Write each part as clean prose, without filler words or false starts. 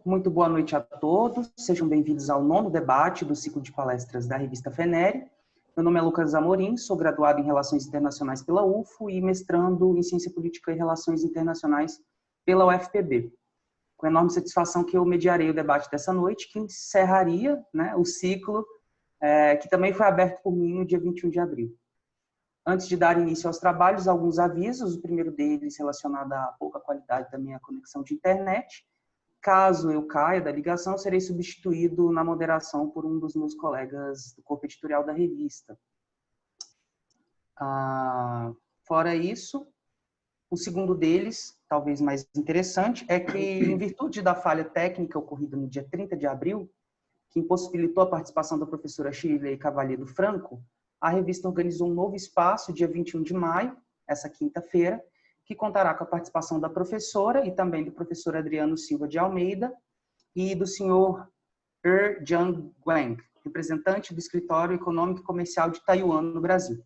Muito boa noite a todos. Sejam bem-vindos ao 9º debate do ciclo de palestras da revista FENERE. Meu nome é Lucas Amorim, sou graduado em Relações Internacionais pela UFO e mestrando em Ciência Política e Relações Internacionais pela UFPB. Com enorme satisfação que eu mediarei o debate dessa noite, que encerraria, o ciclo, que também foi aberto por mim no dia 21 de abril. Antes de dar início aos trabalhos, alguns avisos. O primeiro deles relacionado à pouca qualidade da minha conexão de internet. Caso eu caia da ligação, serei substituído na moderação por um dos meus colegas do corpo editorial da revista. Fora isso, o segundo deles, talvez mais interessante, é que, em virtude da falha técnica ocorrida no dia 30 de abril, que impossibilitou a participação da professora Shirley Cavalheiro Franco, a revista organizou um novo espaço, dia 21 de maio, essa quinta-feira, que contará com a participação da professora e também do professor Adriano Silva de Almeida e do senhor Jiang Guang, representante do Escritório Econômico e Comercial de Taiwan, no Brasil.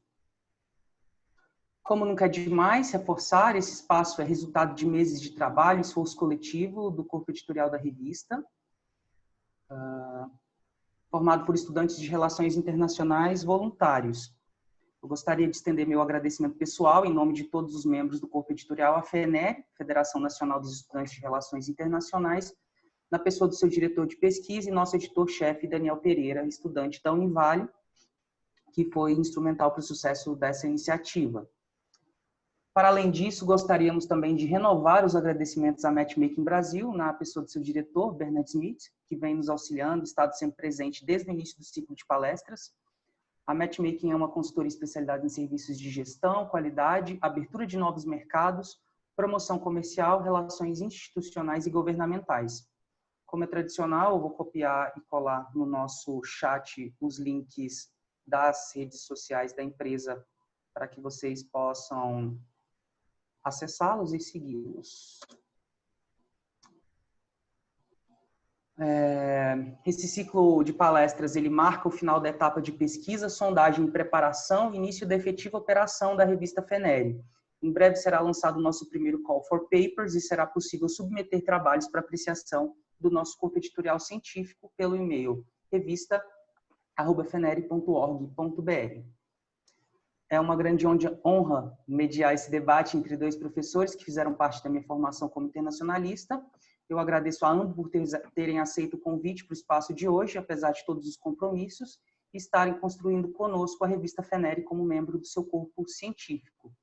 Como nunca é demais reforçar, esse espaço é resultado de meses de trabalho e esforço coletivo do corpo editorial da revista, formado por estudantes de relações internacionais voluntários. Eu gostaria de estender meu agradecimento pessoal, em nome de todos os membros do corpo editorial, à FENERE, Federação Nacional dos Estudantes de Relações Internacionais, na pessoa do seu diretor de pesquisa e nosso editor-chefe, Daniel Pereira, estudante da Univale, que foi instrumental para o sucesso dessa iniciativa. Para além disso, gostaríamos também de renovar os agradecimentos à Matchmaking Brasil, na pessoa do seu diretor, Bernard Smith, que vem nos auxiliando, estado sempre presente desde o início do ciclo de palestras. A Matchmaking é uma consultoria especializada em serviços de gestão, qualidade, abertura de novos mercados, promoção comercial, relações institucionais e governamentais. Como é tradicional, eu vou copiar e colar no nosso chat os links das redes sociais da empresa para que vocês possam acessá-los e segui-los. Esse ciclo de palestras ele marca o final da etapa de pesquisa, sondagem e preparação e início da efetiva operação da revista FENERE. Em breve será lançado o nosso primeiro Call for Papers e será possível submeter trabalhos para apreciação do nosso corpo editorial científico pelo e-mail revista@fenere.org.br. É uma grande honra mediar esse debate entre dois professores que fizeram parte da minha formação como internacionalista. Eu agradeço a ambos por terem aceito o convite para o espaço de hoje, apesar de todos os compromissos, e estarem construindo conosco a revista FENERE como membro do seu corpo científico.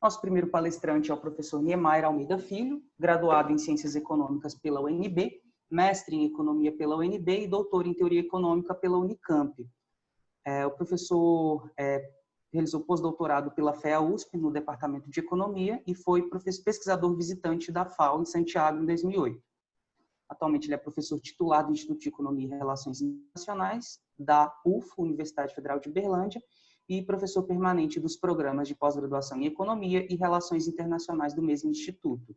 Nosso primeiro palestrante é o professor Niemeyer Almeida Filho, graduado em Ciências Econômicas pela UNB, mestre em Economia pela UNB e doutor em Teoria Econômica pela Unicamp. O professor realizou pós-doutorado pela FEA-USP no Departamento de Economia e foi pesquisador visitante da FAO em Santiago em 2008. Atualmente ele é professor titular do Instituto de Economia e Relações Internacionais da UFO, Universidade Federal de Uberlândia, e professor permanente dos programas de pós-graduação em Economia e Relações Internacionais do mesmo instituto.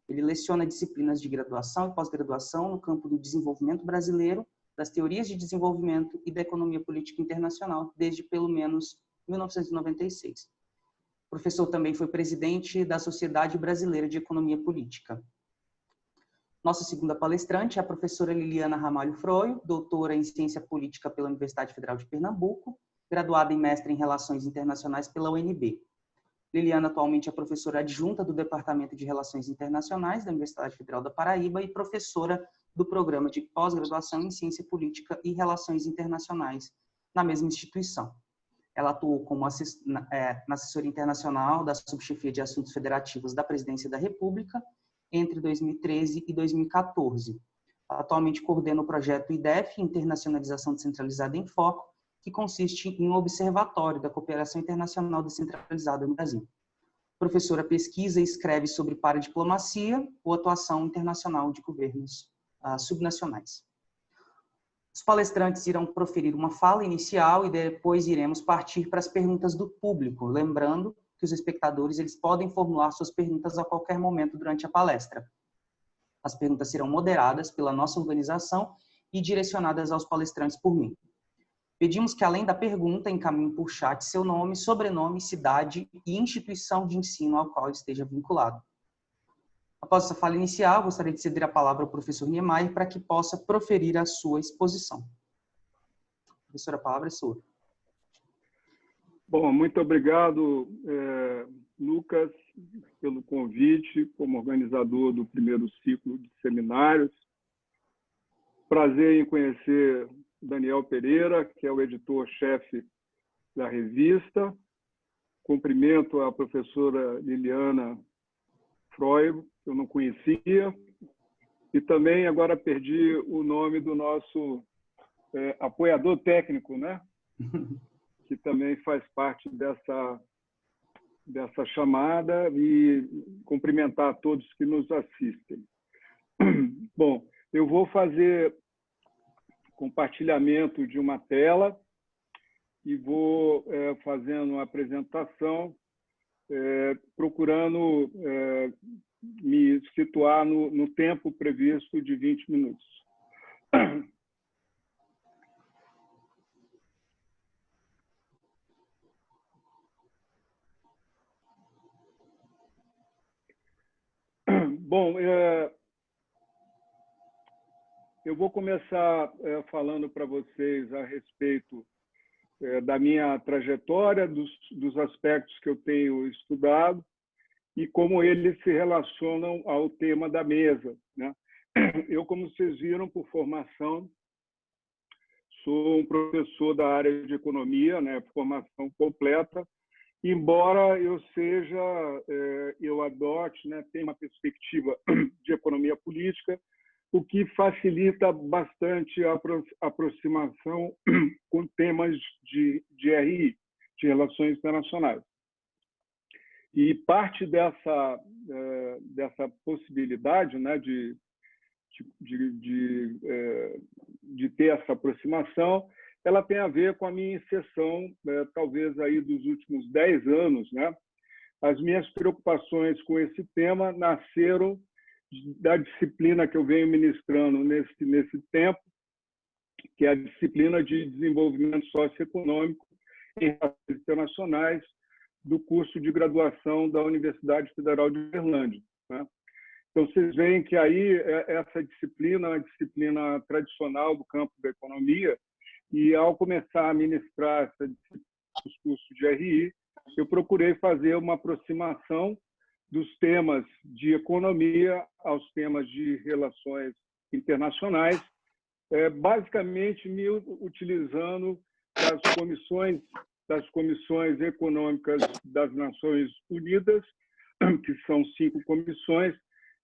Ele leciona disciplinas de graduação e pós-graduação no campo do desenvolvimento brasileiro, das teorias de desenvolvimento e da economia política internacional desde pelo menos 1996. O professor também foi presidente da Sociedade Brasileira de Economia Política. Nossa segunda palestrante é a professora Liliana Ramalho Froio, doutora em Ciência Política pela Universidade Federal de Pernambuco, graduada em mestre em Relações Internacionais pela UNB. Liliana atualmente é professora adjunta do Departamento de Relações Internacionais da Universidade Federal da Paraíba e professora do Programa de Pós-Graduação em Ciência Política e Relações Internacionais na mesma instituição. Ela atuou como na assessoria internacional da Subchefia de Assuntos Federativos da Presidência da República entre 2013 e 2014. Atualmente coordena o projeto IDEF, Internacionalização Descentralizada em Foco, que consiste em um observatório da cooperação internacional descentralizada no Brasil. Professora pesquisa e escreve sobre paradiplomacia ou atuação internacional de governos subnacionais. Os palestrantes irão proferir uma fala inicial e depois iremos partir para as perguntas do público, lembrando que os espectadores eles podem formular suas perguntas a qualquer momento durante a palestra. As perguntas serão moderadas pela nossa organização e direcionadas aos palestrantes por mim. Pedimos que, além da pergunta, encaminhe por chat seu nome, sobrenome, cidade e instituição de ensino ao qual esteja vinculado. Após essa fala inicial, gostaria de ceder a palavra ao professor Niemeyer para que possa proferir a sua exposição. Professor, a palavra é sua. Bom, muito obrigado, Lucas, pelo convite como organizador do primeiro ciclo de seminários. Prazer em conhecer Daniel Pereira, que é o editor-chefe da revista. Cumprimento a professora Liliana Freud, que eu não conhecia. E também agora perdi o nome do nosso apoiador técnico, né? Que também faz parte dessa chamada, e cumprimentar a todos que nos assistem. Bom, eu vou fazer compartilhamento de uma tela e vou fazendo uma apresentação, procurando me situar no tempo previsto de 20 minutos. Bom, eu vou começar falando para vocês a respeito da minha trajetória, dos aspectos que eu tenho estudado e como eles se relacionam ao tema da mesa, né? Eu, como vocês viram, por formação, sou um professor da área de economia, né, formação completa, embora eu adote, né, tenha uma perspectiva de economia política, o que facilita bastante a aproximação com temas de RI, de relações internacionais. E parte dessa possibilidade, né, de ter essa aproximação, ela tem a ver com a minha inserção, talvez aí dos últimos 10 anos, né? As minhas preocupações com esse tema nasceram da disciplina que eu venho ministrando nesse tempo, que é a disciplina de desenvolvimento socioeconômico em relações internacionais do curso de graduação da Universidade Federal de Uberlândia, né? Então, vocês veem que aí essa disciplina é uma disciplina tradicional do campo da economia, e ao começar a ministrar essa disciplina dos cursos de RI, eu procurei fazer uma aproximação dos temas de economia aos temas de relações internacionais, basicamente me utilizando das comissões econômicas das Nações Unidas, que são 5 comissões,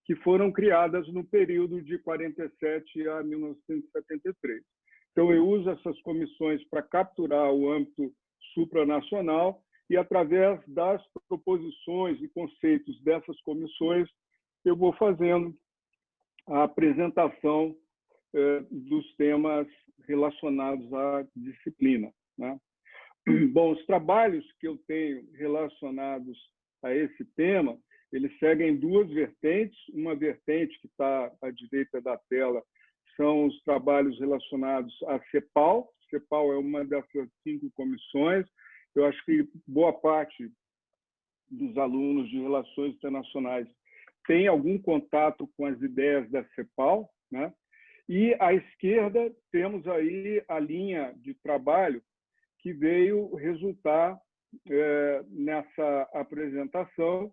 que foram criadas no período de 47 a 1973. Então, eu uso essas comissões para capturar o âmbito supranacional e, através das proposições e conceitos dessas comissões, eu vou fazendo a apresentação dos temas relacionados à disciplina, né? Bom, os trabalhos que eu tenho relacionados a esse tema, eles seguem 2 vertentes. Uma vertente que está à direita da tela são os trabalhos relacionados à CEPAL. CEPAL é uma dessas 5 comissões. Eu acho que boa parte dos alunos de Relações Internacionais tem algum contato com as ideias da CEPAL, né? E à esquerda temos aí a linha de trabalho que veio resultar nessa apresentação,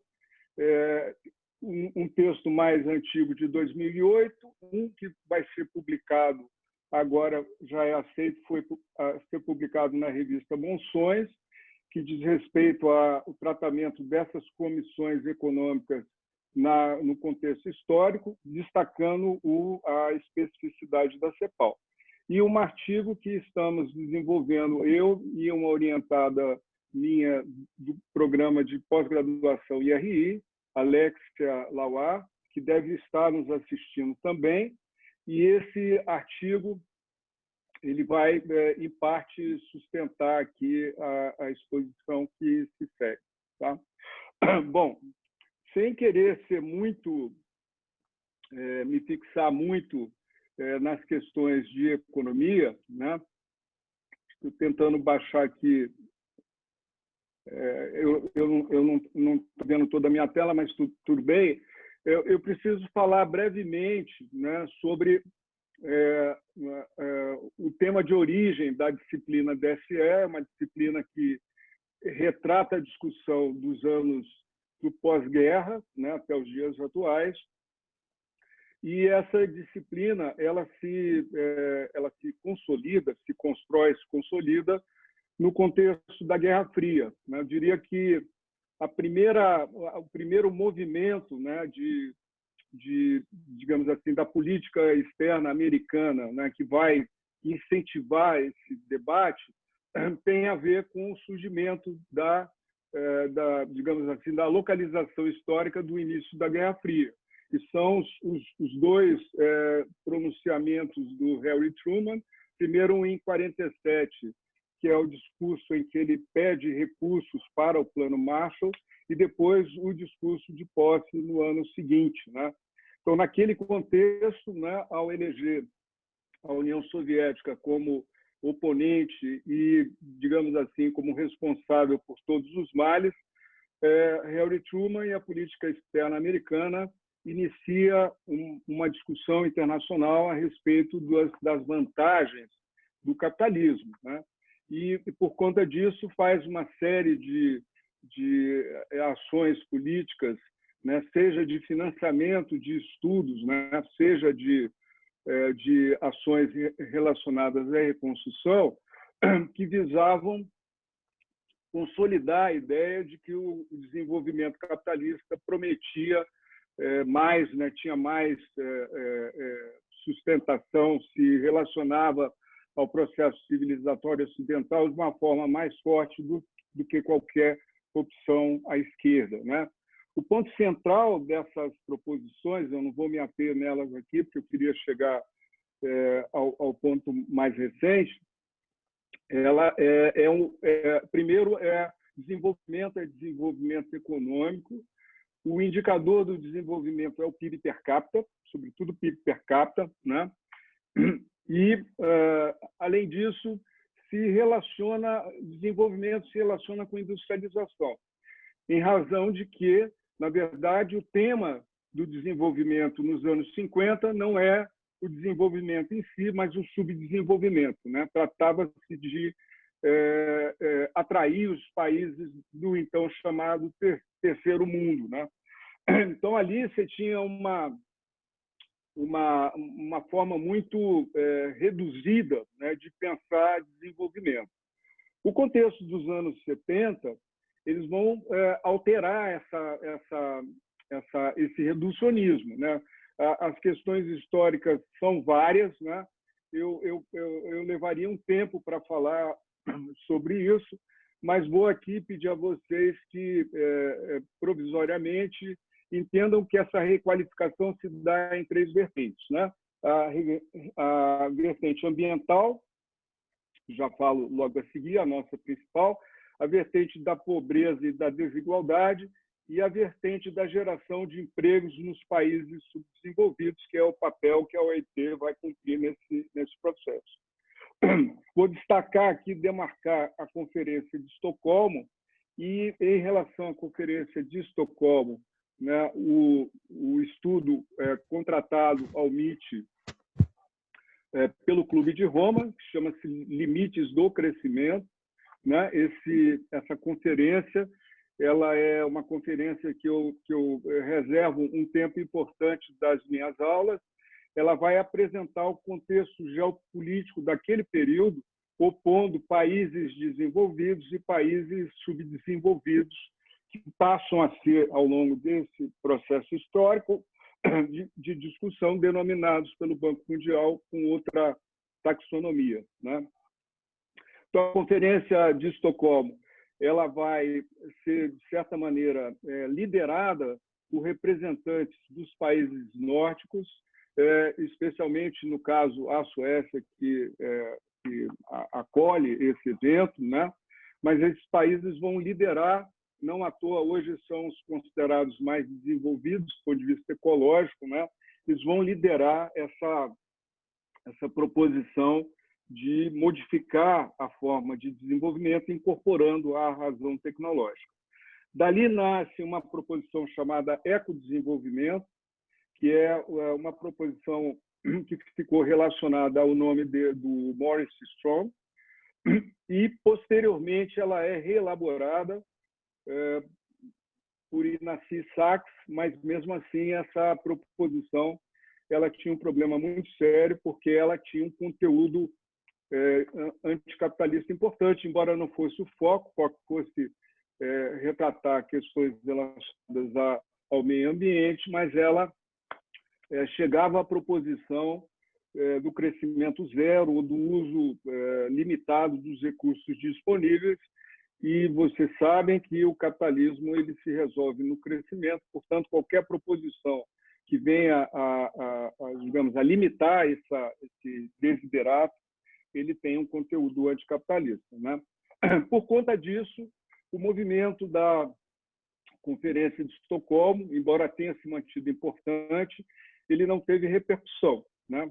um texto mais antigo de 2008, um que vai ser publicado agora, já é aceito, foi a ser publicado na revista Monções, que diz respeito ao tratamento dessas comissões econômicas no contexto histórico, destacando a especificidade da CEPAL. E um artigo que estamos desenvolvendo, eu e uma orientada minha do programa de pós-graduação IRI, Alexia Lauar, que deve estar nos assistindo também. E esse artigo ele vai, em parte, sustentar aqui a exposição que se segue, tá? Bom, sem querer ser muito, me fixar muito nas questões de economia, né? Estou tentando baixar aqui. Eu não estou vendo toda a minha tela, mas tudo bem. eu preciso falar brevemente, né, sobre o tema de origem da disciplina DSE, uma disciplina que retrata a discussão dos anos do pós-guerra, né, até os dias atuais. E essa disciplina ela se consolida, se constrói, se consolida no contexto da Guerra Fria, né? Eu diria que o primeiro movimento, né, digamos assim, da política externa americana, né, que vai incentivar esse debate, tem a ver com o surgimento digamos assim, da localização histórica do início da Guerra Fria. E são os dois pronunciamentos do Harry Truman, primeiro em 47, que é o discurso em que ele pede recursos para o Plano Marshall, e depois o discurso de posse no ano seguinte, né? Então, naquele contexto, né, ao eleger a União Soviética como oponente e, digamos assim, como responsável por todos os males, Harry Truman e a política externa americana inicia uma discussão internacional a respeito das vantagens do capitalismo, né? E, por conta disso, faz uma série de ações políticas, né? Seja de financiamento de estudos, né? Seja de ações relacionadas à reconstrução, que visavam consolidar a ideia de que o desenvolvimento capitalista prometia mais, né, tinha mais sustentação, se relacionava ao processo civilizatório ocidental de uma forma mais forte do que qualquer opção à esquerda, né? O ponto central dessas proposições, eu não vou me ater nelas aqui, porque eu queria chegar ao ponto mais recente, primeiro desenvolvimento econômico. O indicador do desenvolvimento é o PIB per capita, sobretudo o PIB per capita, né? E, além disso, desenvolvimento se relaciona com industrialização, em razão de que, na verdade, o tema do desenvolvimento nos anos 50 não é o desenvolvimento em si, mas o subdesenvolvimento, né? Tratava-se de atrair os países do então chamado terceiro mundo, né? Então, ali você tinha uma forma muito reduzida, né, de pensar desenvolvimento. O contexto dos anos 70, eles vão alterar esse reducionismo, né? As questões históricas são várias, né? Eu levaria um tempo para falar sobre isso, mas vou aqui pedir a vocês que, provisoriamente, entendam que essa requalificação se dá em três vertentes, né? A vertente ambiental, já falo logo a seguir, a nossa principal, a vertente da pobreza e da desigualdade e a vertente da geração de empregos nos países subdesenvolvidos, que é o papel que a OIT vai cumprir nesse processo. Vou destacar aqui, demarcar a Conferência de Estocolmo, e, em relação à Conferência de Estocolmo, né, o estudo contratado ao MIT pelo Clube de Roma, que chama-se Limites do Crescimento, né? Essa conferência, ela é uma conferência que eu reservo um tempo importante das minhas aulas. Ela vai apresentar o contexto geopolítico daquele período, opondo países desenvolvidos e países subdesenvolvidos, que passam a ser, ao longo desse processo histórico de discussão, denominados pelo Banco Mundial com outra taxonomia, né? Então, a Conferência de Estocolmo, ela vai ser, de certa maneira, liderada por representantes dos países nórdicos, especialmente, no caso, a Suécia, que acolhe esse evento, né? Mas esses países vão liderar, não à toa hoje são os considerados mais desenvolvidos do ponto de vista ecológico, né? Eles vão liderar essa proposição de modificar a forma de desenvolvimento incorporando a razão tecnológica. Dali nasce uma proposição chamada ecodesenvolvimento, que é uma proposição que ficou relacionada ao nome do Maurice Strong, e, posteriormente, ela é reelaborada por Ignasi Sachs, mas, mesmo assim, essa proposição ela tinha um problema muito sério, porque ela tinha um conteúdo anticapitalista importante, embora não fosse o foco fosse retratar questões relacionadas ao meio ambiente, mas ela chegava à proposição do crescimento zero ou do uso limitado dos recursos disponíveis, e vocês sabem que o capitalismo ele se resolve no crescimento, portanto, qualquer proposição que venha digamos, a limitar esse desiderato, ele tem um conteúdo anticapitalista, né? Por conta disso, o movimento da Conferência de Estocolmo, embora tenha se mantido importante, ele não teve repercussão, né?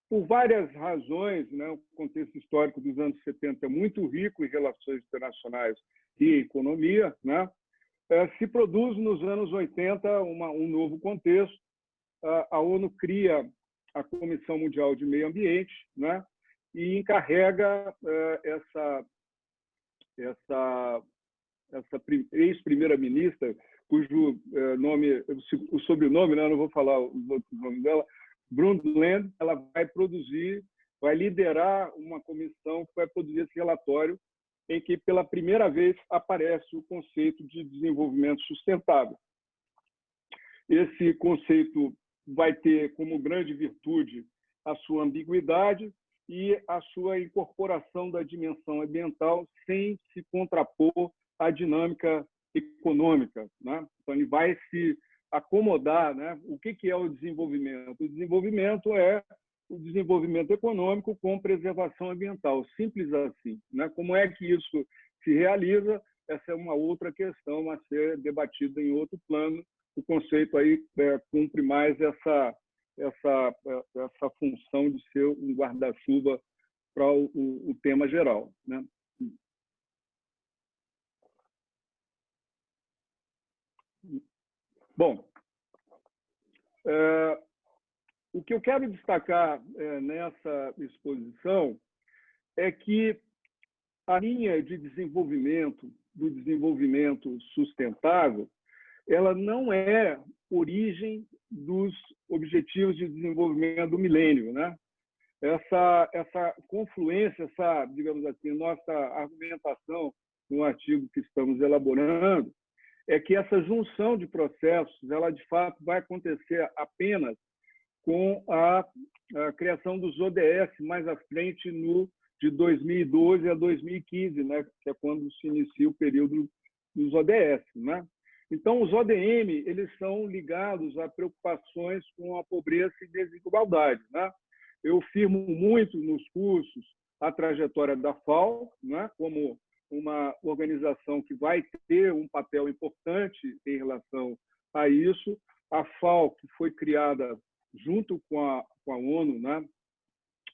Por várias razões, né? O contexto histórico dos anos 70 é muito rico em relações internacionais e economia, né? Se produz nos anos 80 um novo contexto. A ONU cria a Comissão Mundial de Meio Ambiente, né? E encarrega essa ex-primeira-ministra, cujo nome, o sobrenome, né? Eu não vou falar os outros nomes dela, Brundtland, ela vai liderar uma comissão que vai produzir esse relatório, em que, pela primeira vez, aparece o conceito de desenvolvimento sustentável. Esse conceito vai ter como grande virtude a sua ambiguidade e a sua incorporação da dimensão ambiental sem se contrapor à dinâmica econômica, né? Então, ele vai se acomodar, né? O que é o desenvolvimento? O desenvolvimento é o desenvolvimento econômico com preservação ambiental, simples assim, né? Como é que isso se realiza? Essa é uma outra questão a ser debatida em outro plano. O conceito aí cumpre mais essa função de ser um guarda-chuva para o tema geral, né? Bom, o que eu quero destacar nessa exposição é que a linha de desenvolvimento, do desenvolvimento sustentável, ela não é origem dos objetivos de desenvolvimento do milênio, né? Essa confluência, digamos assim, nossa argumentação no artigo que estamos elaborando, é que essa junção de processos, ela de fato vai acontecer apenas com a criação dos ODS mais à frente de 2012 a 2015, né, que é quando se inicia o período dos ODS, né? Então, os ODM eles são ligados a preocupações com a pobreza e desigualdade, né? Eu firmo muito nos cursos a trajetória da FAO, né, como uma organização que vai ter um papel importante em relação a isso. A FAO, que foi criada junto com a ONU, né,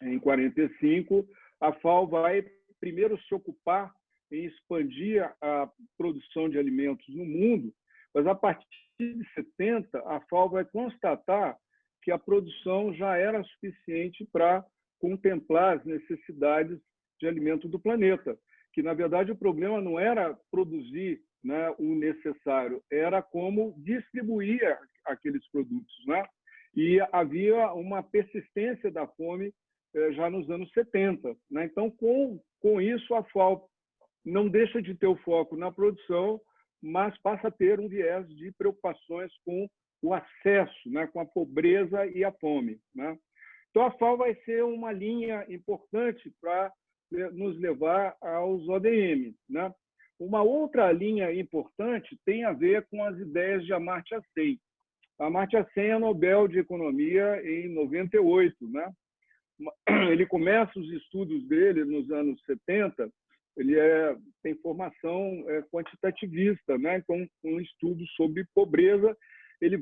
em 45, a FAO vai primeiro se ocupar em expandir a produção de alimentos no mundo, mas a partir de 70, a FAO vai constatar que a produção já era suficiente para contemplar as necessidades de alimento do planeta, que, na verdade, o problema não era produzir, né, o necessário, era como distribuir aqueles produtos, né? E havia uma persistência da fome já nos anos 70, né? Então, com isso, a FAO não deixa de ter o foco na produção, mas passa a ter um viés de preocupações com o acesso, né, com a pobreza e a fome, né? Então, a FAO vai ser uma linha importante para nos levar aos ODM, né? Uma outra linha importante tem a ver com as ideias de Amartya Sen. Amartya Sen é Nobel de Economia em 98, né? Ele começa os estudos dele nos anos 70, ele tem formação quantitativista, né? Então, um estudo sobre pobreza, ele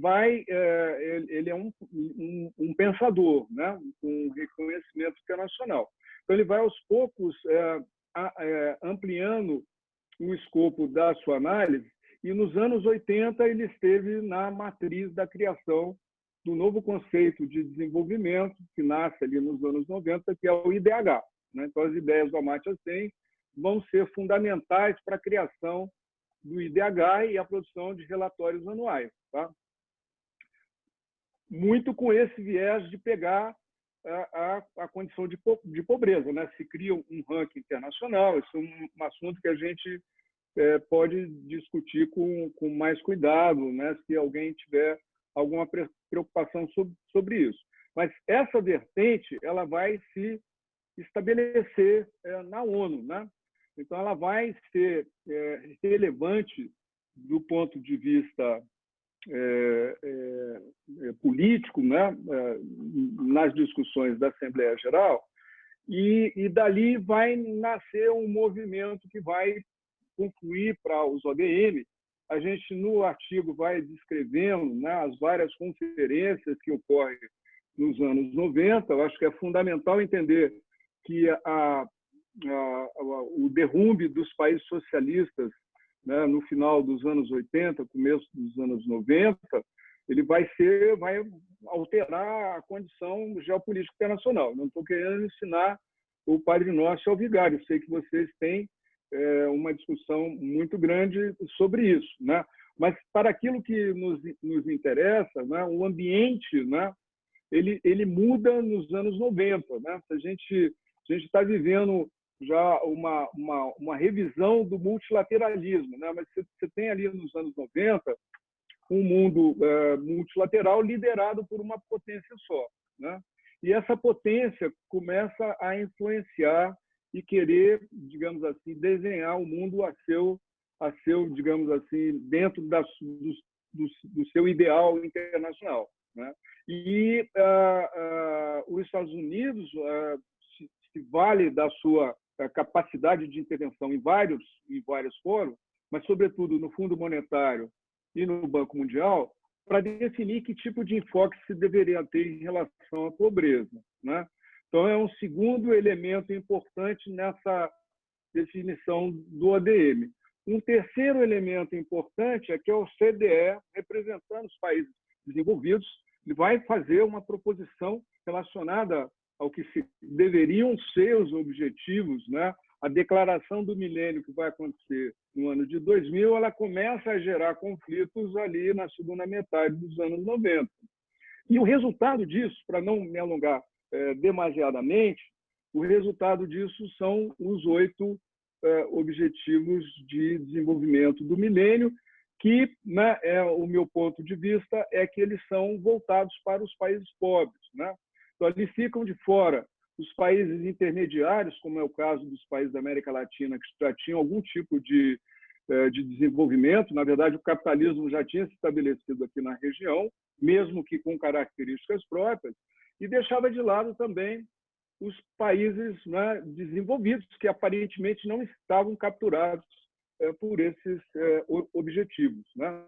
é um pensador, né? Com reconhecimento internacional. Então, ele vai, aos poucos, ampliando o escopo da sua análise, e nos anos 80 ele esteve na matriz da criação do novo conceito de desenvolvimento que nasce ali nos anos 90, que é o IDH. Né? Então, as ideias do Amartya Sen vão ser fundamentais para a criação do IDH e a produção de relatórios anuais. Tá? Muito com esse viés de pegar a condição de pobreza. Né? Se cria um ranking internacional, isso é um assunto que a gente pode discutir com mais cuidado, né? Se alguém tiver alguma preocupação sobre isso. Mas essa vertente ela vai se estabelecer na ONU. Né? Então, ela vai ser relevante do ponto de vista político, né? Nas discussões da Assembleia Geral, e dali vai nascer um movimento que vai concluir para os ODM. A gente, no artigo, vai descrevendo, né, as várias conferências que ocorrem nos anos 90. Eu acho que é fundamental entender que o derrumbe dos países socialistas, né, no final dos anos 80, começo dos anos 90, ele vai alterar a condição geopolítica internacional. Não estou querendo ensinar o Padre Nosso ao vigário. Sei que vocês têm uma discussão muito grande sobre isso, né? Mas para aquilo que nos interessa, né, o ambiente, né, ele muda nos anos 90, né? A gente está vivendo já uma revisão do multilateralismo, né? Mas você tem ali nos anos 90 um mundo multilateral liderado por uma potência só, né? E essa potência começa a influenciar e querer, digamos assim, desenhar o mundo a seu digamos assim, dentro do seu ideal internacional, né? E os Estados Unidos se vale da sua capacidade de intervenção em vários fóruns, mas, sobretudo, no Fundo Monetário e no Banco Mundial, para definir que tipo de enfoque se deveria ter em relação à pobreza, né? Então, é um segundo elemento importante nessa definição do ODM. Um terceiro elemento importante é que a OCDE, representando os países desenvolvidos, vai fazer uma proposição relacionada ao que deveriam ser os objetivos, né? A declaração do milênio que vai acontecer no ano de 2000, ela começa a gerar conflitos ali na segunda metade dos anos 90. E o resultado disso, para não me alongar demasiadamente, o resultado disso são os 8 Objetivos de Desenvolvimento do Milênio, que, né, o meu ponto de vista, é que eles são voltados para os países pobres, né? Então, ali ficam de fora os países intermediários, como é o caso dos países da América Latina, que já tinham algum tipo de desenvolvimento. Na verdade, o capitalismo já tinha se estabelecido aqui na região, mesmo que com características próprias, e deixava de lado também os países, né, desenvolvidos, que aparentemente não estavam capturados por esses objetivos, né?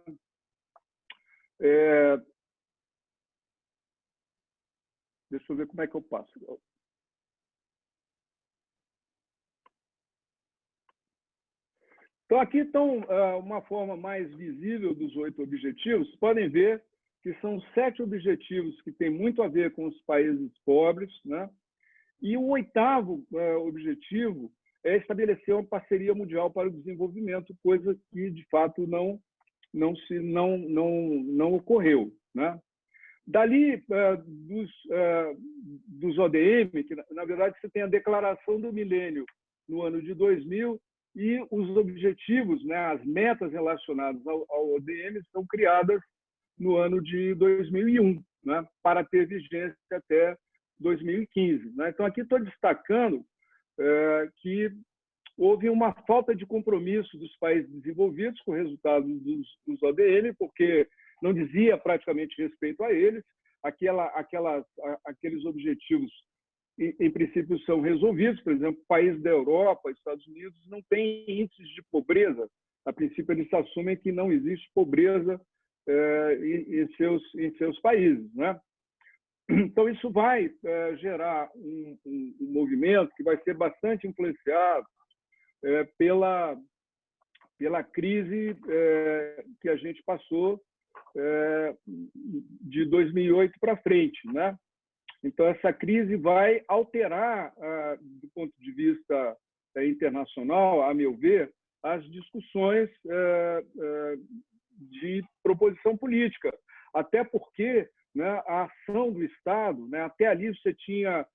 Deixa eu ver como é que eu passo. Então, aqui estão uma forma mais visível dos 8 objetivos. Podem ver que são 7 objetivos que têm muito a ver com os países pobres, né? E o 8º objetivo é estabelecer uma parceria mundial para o desenvolvimento, coisa que, de fato, não ocorreu, né? Dali, dos ODM, que, na verdade, você tem a Declaração do Milênio no ano de 2000, e os objetivos, né, as metas relacionadas ao ODM são criadas no ano de 2001, né, para ter vigência até 2015. Né? Então, aqui estou destacando que houve uma falta de compromisso dos países desenvolvidos com o resultado dos ODM, porque não dizia praticamente respeito a eles. Aqueles objetivos, em princípio, são resolvidos. Por exemplo, países da Europa, Estados Unidos, não têm índices de pobreza. A princípio, eles assumem que não existe pobreza em seus países, né? Então, isso vai gerar um movimento que vai ser bastante influenciado pela crise que a gente passou de 2008 para frente, né? Então, essa crise vai alterar, do ponto de vista internacional, a meu ver, as discussões de proposição política. Até porque, né, a ação do Estado, né, até ali você tinha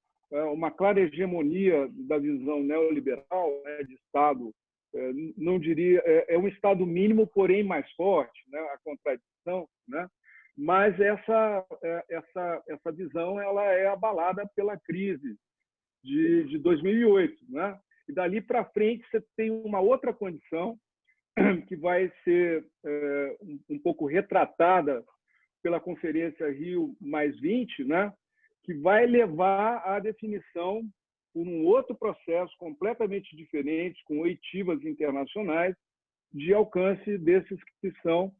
uma clara hegemonia da visão neoliberal, né, de Estado, não diria, é um Estado mínimo, porém mais forte, né, a contradição, né? Mas essa visão ela é abalada pela crise de 2008, né? E dali para frente você tem uma outra condição que vai ser um pouco retratada pela Conferência Rio+20, né? Que vai levar à definição por um outro processo completamente diferente, com oitivas internacionais, de alcance desses que são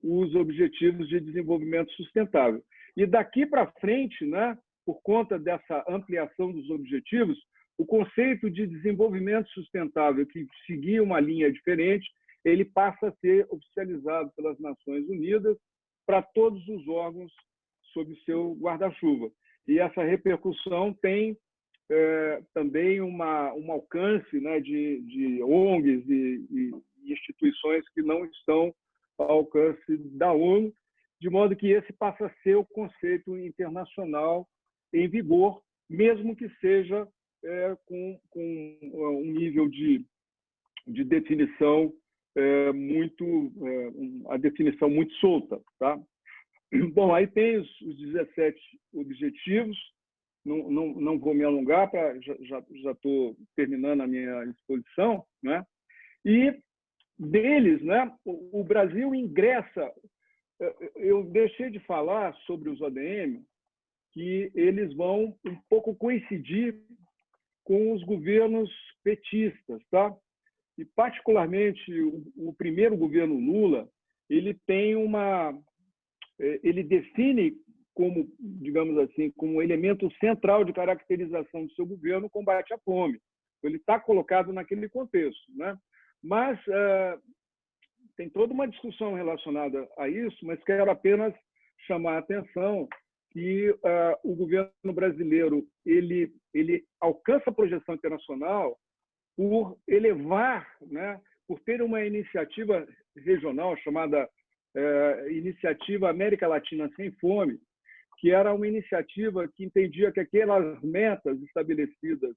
os Objetivos de Desenvolvimento Sustentável. E daqui para frente, né, por conta dessa ampliação dos objetivos, o conceito de desenvolvimento sustentável, que seguia uma linha diferente, ele passa a ser oficializado pelas Nações Unidas para todos os órgãos sob seu guarda-chuva. E essa repercussão tem também um alcance, né, de ONGs e instituições que não estão ao alcance da ONU, de modo que esse passa a ser o conceito internacional em vigor, mesmo que seja com um nível de definição a definição muito solta, tá? Bom, aí tem os 17 objetivos, não vou me alongar, já estou terminando a minha exposição, né? E deles, né, o Brasil ingressa. Eu deixei de falar sobre os ODM, que eles vão um pouco coincidir com os governos petistas, tá? E particularmente o primeiro governo Lula, ele define como, digamos assim, como um elemento central de caracterização do seu governo o combate à fome. Ele está colocado naquele contexto, né? Mas tem toda uma discussão relacionada a isso, mas quero apenas chamar a atenção que o governo brasileiro ele alcança a projeção internacional por elevar, né, por ter uma iniciativa regional chamada Iniciativa América Latina Sem Fome, que era uma iniciativa que entendia que aquelas metas estabelecidas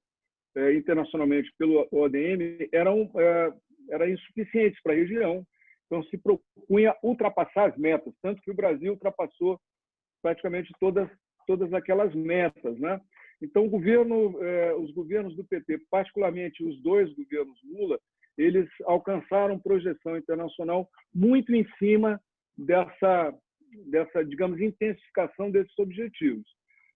internacionalmente pelo ODM eram insuficientes para a região. Então, se propunha ultrapassar as metas, tanto que o Brasil ultrapassou praticamente todas aquelas metas, né? Então, os governos do PT, particularmente os dois governos Lula, eles alcançaram projeção internacional muito em cima dessa, digamos, intensificação desses objetivos.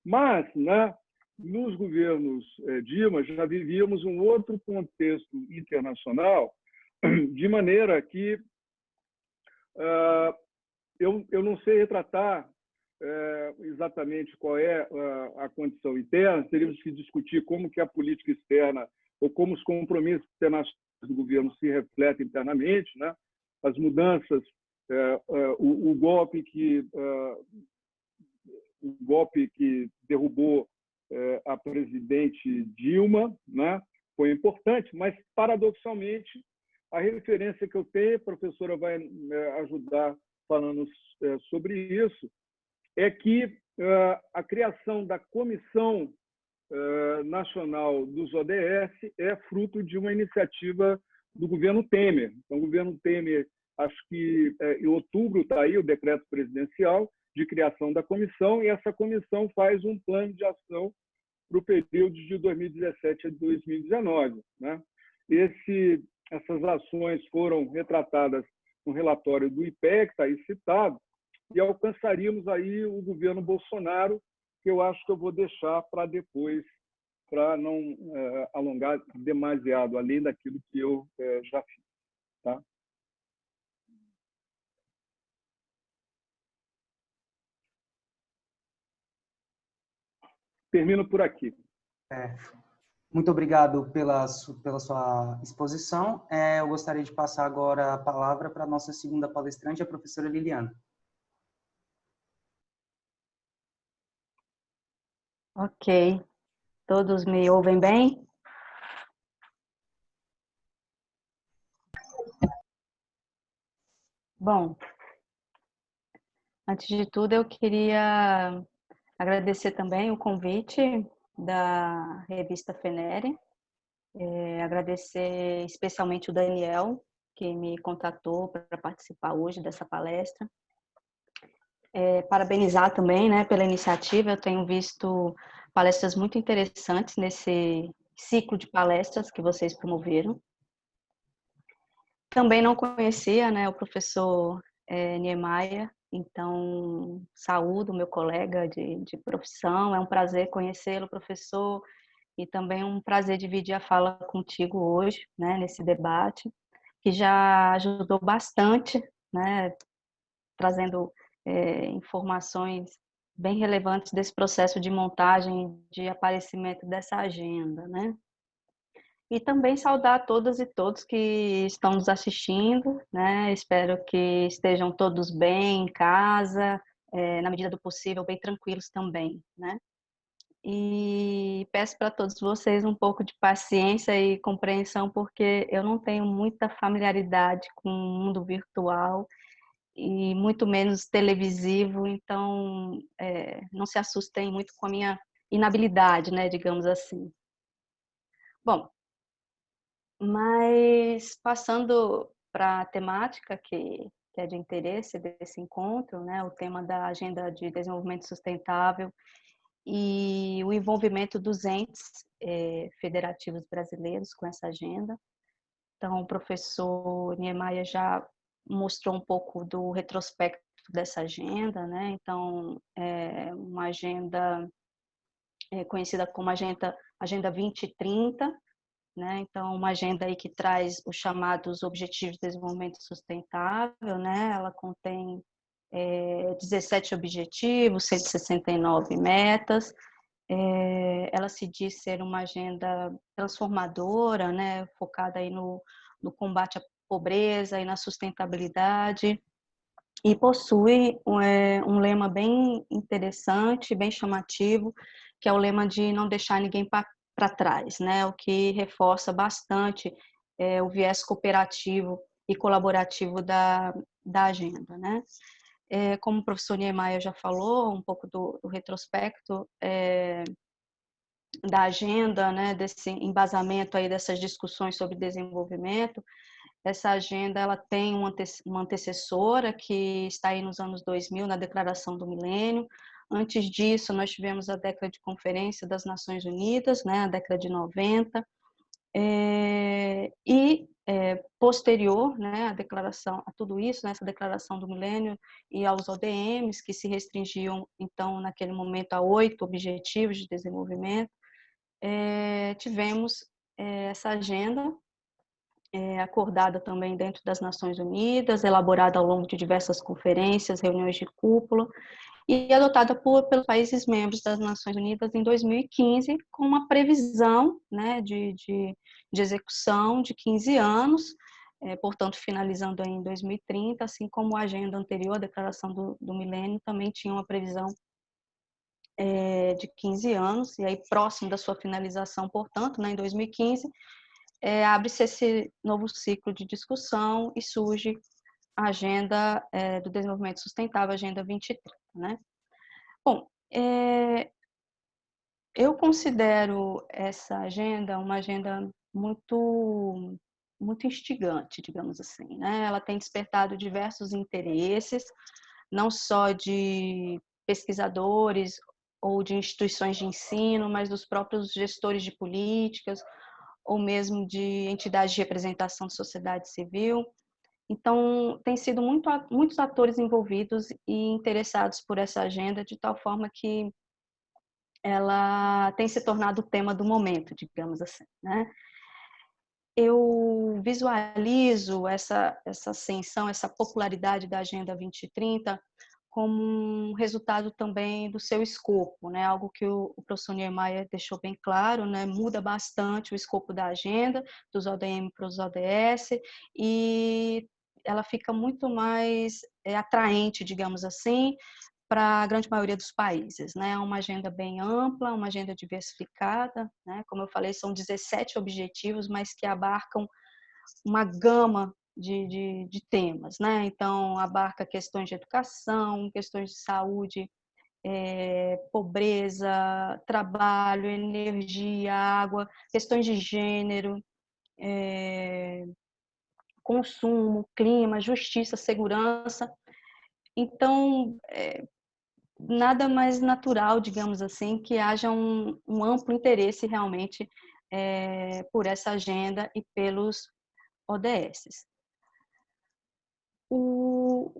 Mas, né, nos governos Dilma, já vivíamos um outro contexto internacional, de maneira que eu não sei retratar exatamente qual é a condição interna, teríamos que discutir como que a política externa ou como os compromissos internacionais do governo se refletem internamente, né? As mudanças, o golpe que derrubou a presidente Dilma, né? Foi importante, mas, paradoxalmente, a referência que eu tenho, a professora vai ajudar falando sobre isso, é que a criação da Comissão Nacional dos ODS é fruto de uma iniciativa do governo Temer. Então, o governo Temer, acho que em outubro está aí o decreto presidencial de criação da comissão, e essa comissão faz um plano de ação para o período de 2017 a 2019. Né? Essas ações foram retratadas no relatório do IPEC, está aí citado, e alcançaríamos aí o governo Bolsonaro, que eu acho que eu vou deixar para depois, para não alongar demasiado, além daquilo que eu já fiz. Tá? Termino por aqui. Muito obrigado pela sua exposição. Eu gostaria de passar agora a palavra para a nossa segunda palestrante, a professora Liliana. Ok. Todos me ouvem bem? Bom, antes de tudo, eu queria agradecer também o convite da revista Fenere, agradecer especialmente o Daniel, que me contatou para participar hoje dessa palestra. Parabenizar também, né, pela iniciativa. Eu tenho visto palestras muito interessantes nesse ciclo de palestras que vocês promoveram. Também não conhecia, né, o professor Niemeyer, então saúdo meu colega de profissão. É um prazer conhecê-lo, professor, e também um prazer dividir a fala contigo hoje, né, nesse debate, que já ajudou bastante, né, trazendo informações bem relevantes desse processo de montagem, de aparecimento dessa agenda, né? E também saudar todas e todos que estão nos assistindo, né? Espero que estejam todos bem em casa, na medida do possível, bem tranquilos também, né? E peço para todos vocês um pouco de paciência e compreensão, porque eu não tenho muita familiaridade com o mundo virtual e muito menos televisivo, então não se assustem muito com a minha inabilidade, né, digamos assim. Bom, mas passando para a temática que é de interesse desse encontro, né, o tema da Agenda de Desenvolvimento Sustentável e o envolvimento dos entes federativos brasileiros com essa agenda. Então, o professor Niemeyer já mostrou um pouco do retrospecto dessa agenda, né? Então, é uma agenda conhecida como Agenda 2030, né? Então, uma agenda aí que traz os chamados Objetivos de Desenvolvimento Sustentável, né? Ela contém 17 objetivos, 169 metas. Ela se diz ser uma agenda transformadora, né? Focada aí no combate à pobreza e na sustentabilidade, e possui um lema bem interessante, bem chamativo, que é o lema de não deixar ninguém para trás, né? O que reforça bastante o viés cooperativo e colaborativo da agenda, né? Como o professor Niemeyer já falou, um pouco do retrospecto da agenda, né? Desse embasamento aí dessas discussões sobre desenvolvimento. Essa agenda ela tem uma antecessora que está aí nos anos 2000, na Declaração do Milênio. Antes disso, nós tivemos a década de Conferência das Nações Unidas, né, a década de 90, posterior, né, a tudo isso, nessa Declaração do Milênio e aos ODMs, que se restringiam, então, naquele momento, a 8 Objetivos de Desenvolvimento, tivemos essa agenda acordada também dentro das Nações Unidas, elaborada ao longo de diversas conferências, reuniões de cúpula, e adotada pelos países membros das Nações Unidas em 2015, com uma previsão, né, de execução de 15 anos, portanto, finalizando em 2030, assim como a agenda anterior, a Declaração do Milênio, também tinha uma previsão de 15 anos, e aí próximo da sua finalização, portanto, né, em 2015, abre-se esse novo ciclo de discussão e surge a Agenda do Desenvolvimento Sustentável, Agenda 2030, né? Bom, eu considero essa agenda uma agenda muito instigante, digamos assim, né? Ela tem despertado diversos interesses, não só de pesquisadores ou de instituições de ensino, mas dos próprios gestores de políticas, ou mesmo de entidades de representação de sociedade civil. Então, tem sido muitos atores envolvidos e interessados por essa agenda, de tal forma que ela tem se tornado o tema do momento, digamos assim, né? Eu visualizo essa ascensão, essa popularidade da Agenda 2030 como um resultado também do seu escopo, né? Algo que o professor Niemeyer deixou bem claro, né? Muda bastante o escopo da agenda, dos ODM para os ODS, e ela fica muito mais atraente, digamos assim, para a grande maioria dos países, né? É uma agenda bem ampla, uma agenda diversificada, né? Como eu falei, são 17 objetivos, mas que abarcam uma gama de temas, né? Então, abarca questões de educação, questões de saúde, pobreza, trabalho, energia, água, questões de gênero, consumo, clima, justiça, segurança. Então, nada mais natural, digamos assim, que haja um amplo interesse realmente por essa agenda e pelos ODS. O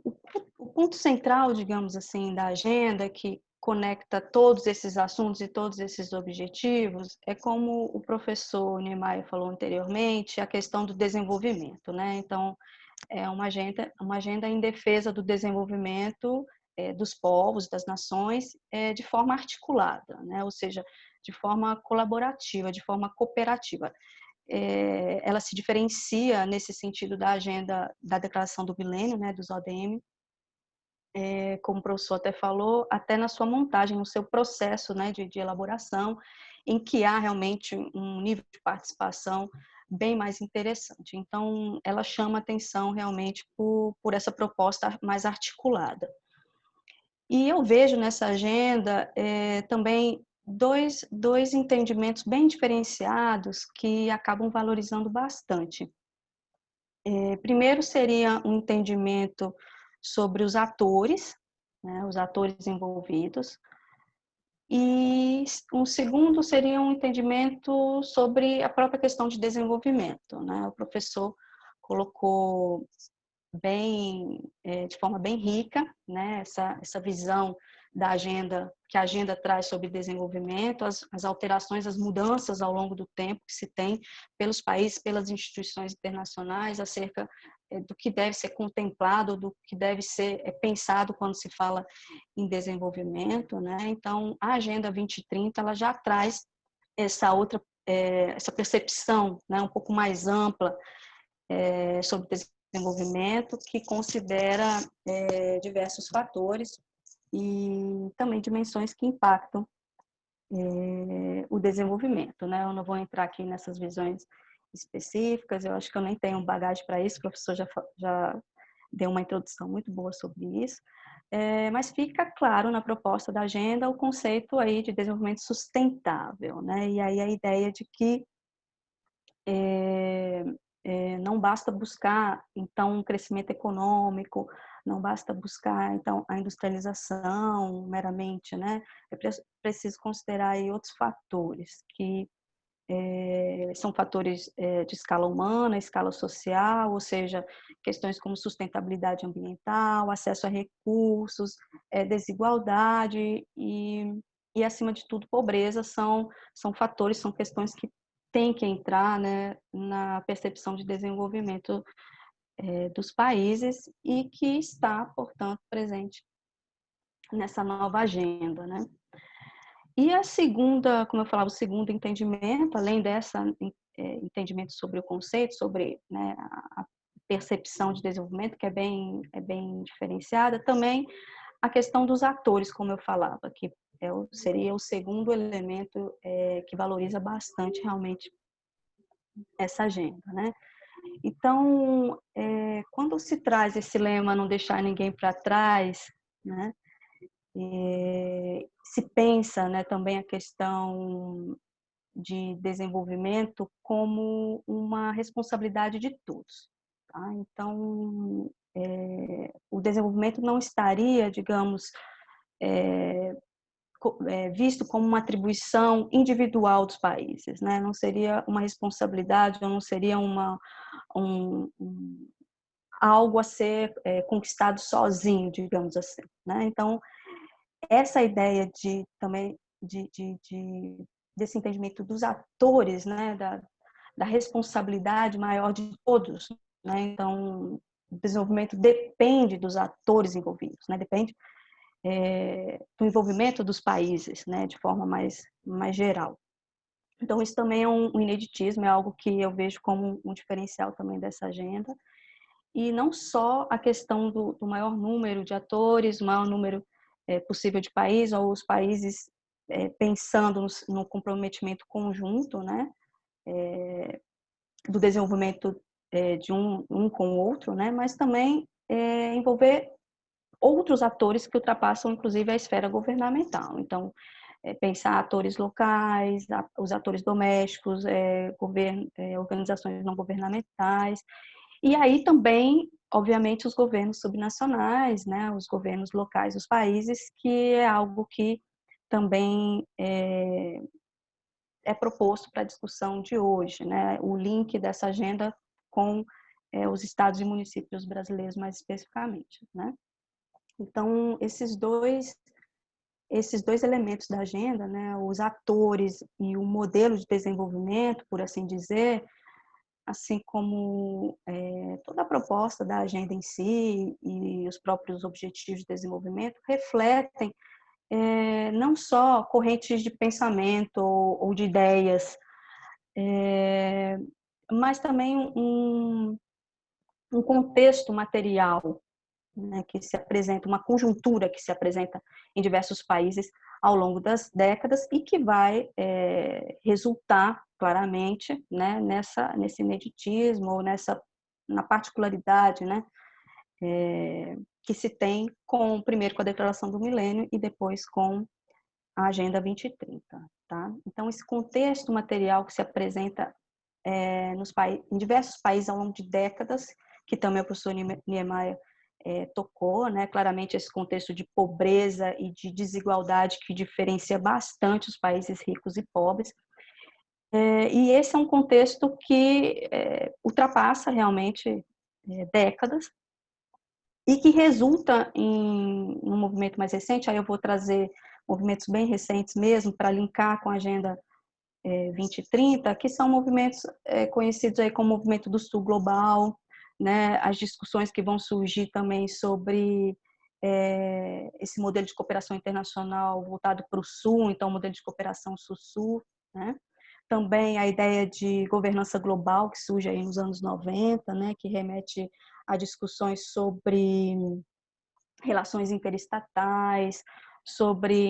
ponto central, digamos assim, da agenda, que conecta todos esses assuntos e todos esses objetivos, é como o professor Niemeyer falou anteriormente, a questão do desenvolvimento, né? Então, é uma agenda em defesa do desenvolvimento dos povos, das nações, de forma articulada, né? Ou seja, de forma colaborativa, de forma cooperativa. Ela se diferencia nesse sentido da agenda da Declaração do Milênio, né, dos ODM, como o professor até falou, até na sua montagem, no seu processo, né, de elaboração, em que há realmente um nível de participação bem mais interessante. Então, ela chama atenção realmente por essa proposta mais articulada. E eu vejo nessa agenda também dois entendimentos bem diferenciados que acabam valorizando bastante. Primeiro seria um entendimento sobre os atores, né, os atores envolvidos, e um segundo seria um entendimento sobre a própria questão de desenvolvimento, né? O professor colocou de forma bem rica, né, essa visão da agenda, que a agenda traz sobre desenvolvimento, as alterações, as mudanças ao longo do tempo que se tem pelos países, pelas instituições internacionais, acerca do que deve ser contemplado, do que deve ser pensado quando se fala em desenvolvimento, né? Então, a Agenda 2030, ela já traz essa percepção, né, um pouco mais ampla sobre desenvolvimento, que considera diversos fatores e também dimensões que impactam o desenvolvimento, né? Eu não vou entrar aqui nessas visões específicas, eu acho que eu nem tenho bagagem para isso, o professor já deu uma introdução muito boa sobre isso, mas fica claro na proposta da agenda o conceito aí de desenvolvimento sustentável, né? E aí a ideia de que não basta buscar, então, um crescimento econômico, não basta buscar, então, a industrialização meramente, né? É preciso considerar aí outros fatores, que são fatores de escala humana, escala social, ou seja, questões como sustentabilidade ambiental, acesso a recursos, desigualdade e, acima de tudo, pobreza, são fatores, são questões que têm que entrar, né, na percepção de desenvolvimento dos países e que está, portanto, presente nessa nova agenda, né? E a segunda, como eu falava, o segundo entendimento, além dessa entendimento sobre o conceito, sobre, né, a percepção de desenvolvimento, que é bem diferenciada, também a questão dos atores, como eu falava, que seria o segundo elemento que valoriza bastante realmente essa agenda, né? Então, quando se traz esse lema não deixar ninguém para trás, né? Se pensa, né, também a questão de desenvolvimento como uma responsabilidade de todos. Tá? Então, o desenvolvimento não estaria, digamos, visto como uma atribuição individual dos países, né? Não seria uma responsabilidade, ou não seria algo a ser conquistado sozinho, digamos assim, né? Então, essa ideia desse entendimento dos atores, né, da responsabilidade maior de todos, né? Então, o desenvolvimento depende dos atores envolvidos, né? Depende do envolvimento dos países, né, de forma mais geral. Então, isso também é um ineditismo, é algo que eu vejo como um diferencial também dessa agenda. E não só a questão do maior número de atores, o maior número possível de país, ou os países pensando no comprometimento conjunto, né, do desenvolvimento de um com o outro, né, mas também envolver outros atores que ultrapassam, inclusive, a esfera governamental. Então, pensar atores locais, os atores domésticos, organizações não governamentais, e aí também, obviamente, os governos subnacionais, né, os governos locais dos países, que é algo que também é proposto para a discussão de hoje, né, o link dessa agenda com os estados e municípios brasileiros mais especificamente, né. Então, esses dois elementos da agenda, né, os atores e o modelo de desenvolvimento, por assim dizer, assim como toda a proposta da agenda em si e os próprios objetivos de desenvolvimento, refletem não só correntes de pensamento ou de ideias, mas também um contexto material, né, que se apresenta, uma conjuntura que se apresenta em diversos países ao longo das décadas e que vai resultar claramente, né, nesse ineditismo ou na particularidade, né, que se tem primeiro com a Declaração do Milênio e depois com a Agenda 2030. Tá? Então, esse contexto material que se apresenta em diversos países ao longo de décadas, que também o professor Niemeyer tocou, né? Claramente esse contexto de pobreza e de desigualdade que diferencia bastante os países ricos e pobres. E esse é um contexto que ultrapassa realmente décadas e que resulta em um movimento mais recente. Aí eu vou trazer movimentos bem recentes mesmo para linkar com a Agenda 2030, que são movimentos conhecidos aí como Movimento do Sul Global, né? As discussões que vão surgir também sobre esse modelo de cooperação internacional voltado para o Sul, então o modelo de cooperação Sul-Sul, né? Também a ideia de governança global, que surge aí nos anos 90, né? Que remete a discussões sobre relações interestatais, sobre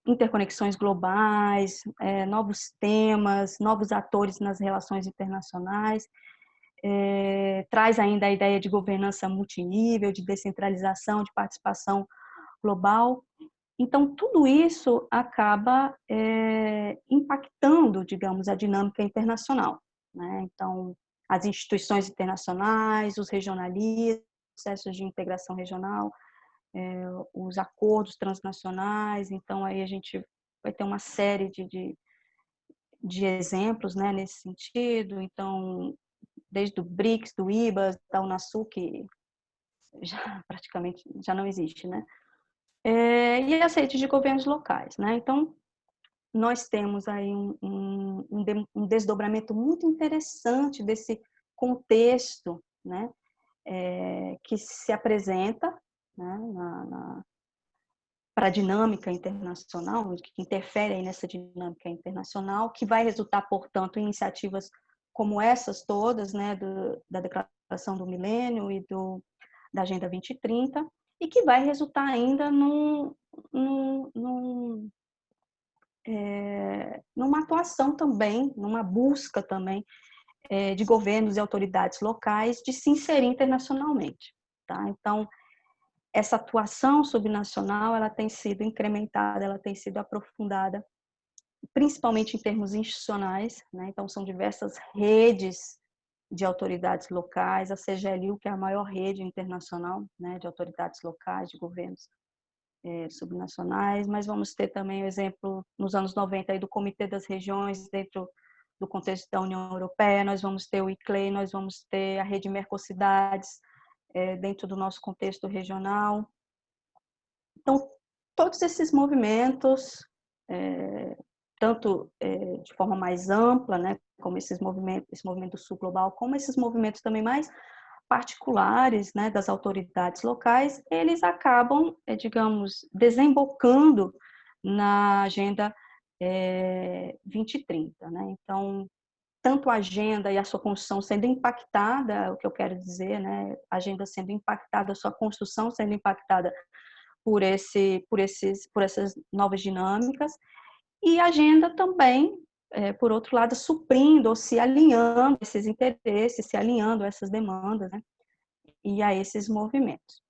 interconexões globais, novos temas, novos atores nas relações internacionais, traz ainda a ideia de governança multinível, de descentralização, de participação global. Então, tudo isso acaba impactando, digamos, a dinâmica internacional, né? Então, as instituições internacionais, os regionalismos, processos de integração regional, os acordos transnacionais. Então, aí a gente vai ter uma série de exemplos, né, nesse sentido. Então, desde o BRICS, do IBA, da Unasul, que já praticamente já não existe, né? E as redes de governos locais, né? Então, nós temos aí um desdobramento muito interessante desse contexto, né, que se apresenta, né, para a dinâmica internacional, que interferem nessa dinâmica internacional, que vai resultar, portanto, em iniciativas como essas todas, né, da Declaração do Milênio e da Agenda 2030, e que vai resultar ainda numa atuação também, numa busca também de governos e autoridades locais de se inserir internacionalmente. Tá? Então, essa atuação subnacional ela tem sido incrementada, ela tem sido aprofundada, principalmente em termos institucionais, né? Então, são diversas redes de autoridades locais, a CGLU, que é a maior rede internacional, né, de autoridades locais, de governos subnacionais, mas vamos ter também o exemplo, nos anos 90, aí, do Comitê das Regiões, dentro do contexto da União Europeia, nós vamos ter o ICLEI, nós vamos ter a rede Mercocidades, dentro do nosso contexto regional. Então, todos esses movimentos, tanto de forma mais ampla, né, como esse movimento do Sul Global, como esses movimentos também mais particulares, né, das autoridades locais, eles acabam, digamos, desembocando na Agenda 2030. Né? Então, tanto a agenda e a sua construção sendo impactada, o que eu quero dizer, né, a agenda sendo impactada, a sua construção sendo impactada por essas novas dinâmicas, e a agenda também, por outro lado, suprindo ou se alinhando a esses interesses, se alinhando a essas demandas, né, e a esses movimentos.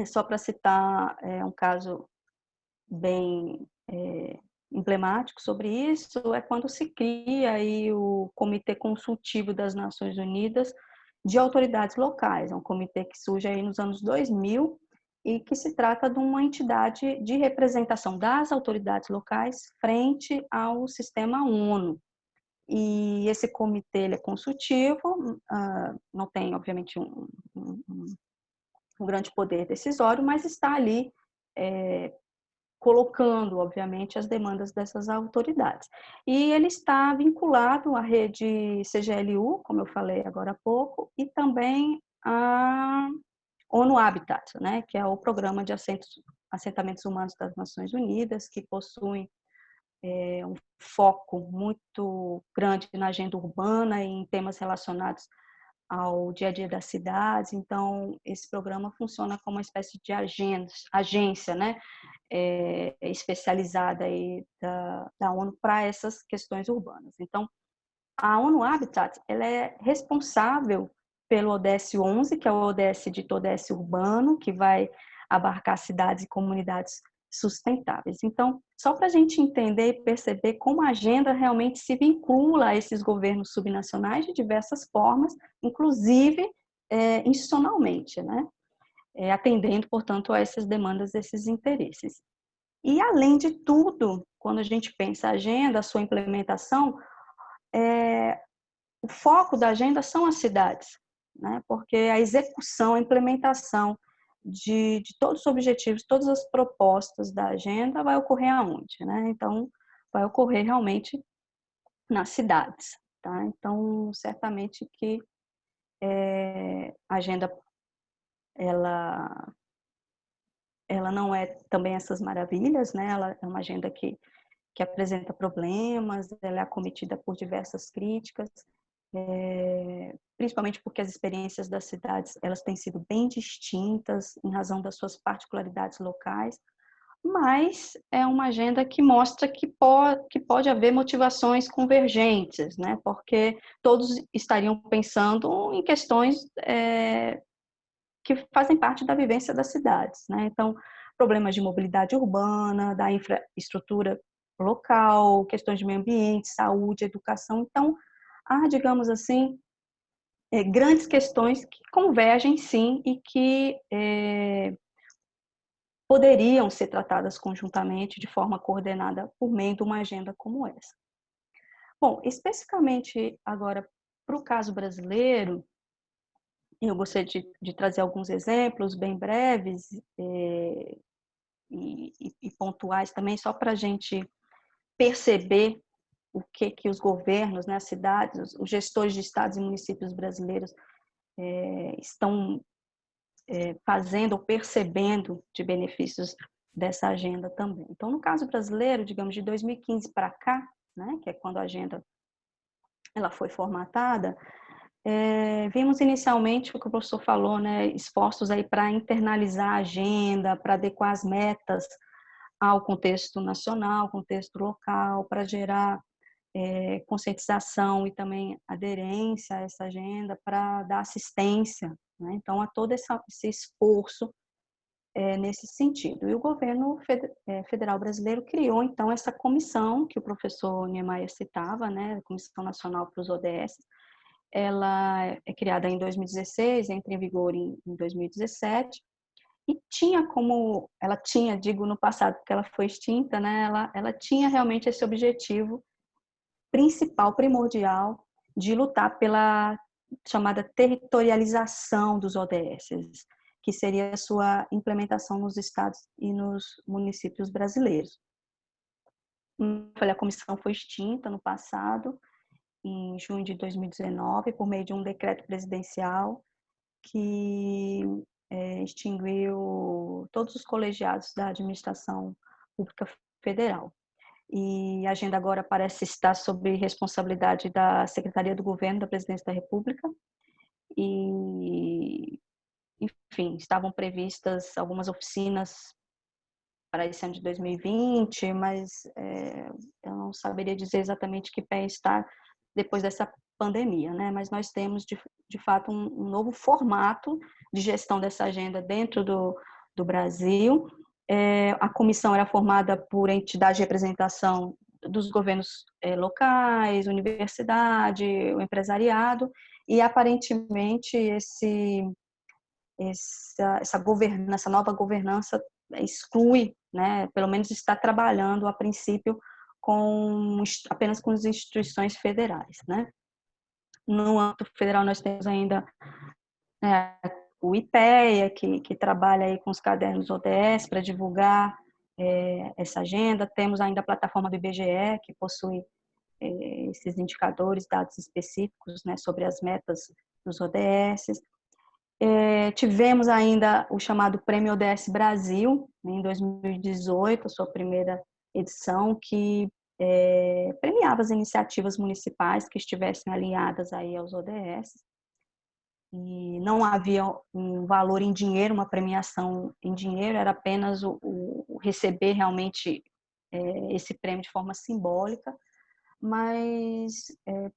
Só para citar um caso bem emblemático sobre isso, é quando se cria aí o Comitê Consultivo das Nações Unidas de Autoridades Locais. É um comitê que surge aí nos anos 2000 e que se trata de uma entidade de representação das autoridades locais frente ao sistema ONU. E esse comitê ele é consultivo, não tem, obviamente, um grande poder decisório, mas está ali colocando, obviamente, as demandas dessas autoridades. E ele está vinculado à rede CGLU, como eu falei agora há pouco, e também à ONU Habitat, né, que é o Programa de Assentamentos Humanos das Nações Unidas, que possui um foco muito grande na agenda urbana e em temas relacionados ao dia a dia das cidades. Então, esse programa funciona como uma espécie de agência, né, especializada aí da ONU para essas questões urbanas. Então, a ONU Habitat, ela é responsável pelo ODS 11, que é o ODS dito ODS urbano, que vai abarcar cidades e comunidades sustentáveis. Então, só para a gente entender e perceber como a agenda realmente se vincula a esses governos subnacionais de diversas formas, inclusive institucionalmente, né? Atendendo, portanto, a essas demandas, esses interesses. E, além de tudo, quando a gente pensa a agenda, a sua implementação, o foco da agenda são as cidades, né? Porque a execução, a implementação de todos os objetivos, todas as propostas da agenda vai ocorrer aonde, né? Então, vai ocorrer realmente nas cidades, tá? Então, certamente que a agenda, ela não é também essas maravilhas, né? Ela é uma agenda que apresenta problemas, ela é acometida por diversas críticas, principalmente porque as experiências das cidades elas têm sido bem distintas em razão das suas particularidades locais, mas é uma agenda que mostra que pode haver motivações convergentes, né? Porque todos estariam pensando em questões que fazem parte da vivência das cidades, né? Então, problemas de mobilidade urbana, da infraestrutura local, questões de meio ambiente, saúde, educação. Então, há, digamos assim, grandes questões que convergem, sim, e que poderiam ser tratadas conjuntamente, de forma coordenada, por meio de uma agenda como essa. Bom, especificamente agora para o caso brasileiro, eu gostaria de trazer alguns exemplos bem breves e pontuais também, só para a gente perceber o que os governos, né, as cidades, os gestores de estados e municípios brasileiros estão fazendo ou percebendo de benefícios dessa agenda também. Então, no caso brasileiro, digamos, de 2015 para cá, né, que é quando a agenda ela foi formatada, vimos inicialmente o que o professor falou, né, esforços aí para internalizar a agenda, para adequar as metas ao contexto nacional, contexto local, para gerar conscientização e também aderência a essa agenda, para dar assistência, né? Então, há todo esse esforço nesse sentido. E o governo federal brasileiro criou, então, essa comissão que o professor Niemeyer citava, né, a Comissão Nacional para os ODS. Ela é criada em 2016, entra em vigor em 2017, e digo no passado, porque ela foi extinta, né, ela tinha realmente esse objetivo principal, primordial, de lutar pela chamada territorialização dos ODS, que seria a sua implementação nos estados e nos municípios brasileiros. A comissão foi extinta no passado, em junho de 2019, por meio de um decreto presidencial que extinguiu todos os colegiados da administração pública federal. E a agenda agora parece estar sob responsabilidade da Secretaria do Governo da Presidência da República. E, enfim, estavam previstas algumas oficinas para esse ano de 2020, mas eu não saberia dizer exatamente que pé está depois dessa pandemia, né? Mas nós temos, de fato, um novo formato de gestão dessa agenda dentro do Brasil. A comissão era formada por entidades de representação dos governos locais, universidade, o empresariado, e aparentemente essa nova governança exclui, né, pelo menos está trabalhando a princípio apenas com as instituições federais, né? No âmbito federal nós temos ainda o IPEA, que trabalha aí com os cadernos ODS para divulgar essa agenda. Temos ainda a plataforma do IBGE, que possui esses indicadores, dados específicos, né, sobre as metas dos ODS. Tivemos ainda o chamado Prêmio ODS Brasil, em 2018, a sua primeira edição, que premiava as iniciativas municipais que estivessem alinhadas aí aos ODS. E não havia um valor em dinheiro, uma premiação em dinheiro, era apenas o receber realmente esse prêmio de forma simbólica, mas,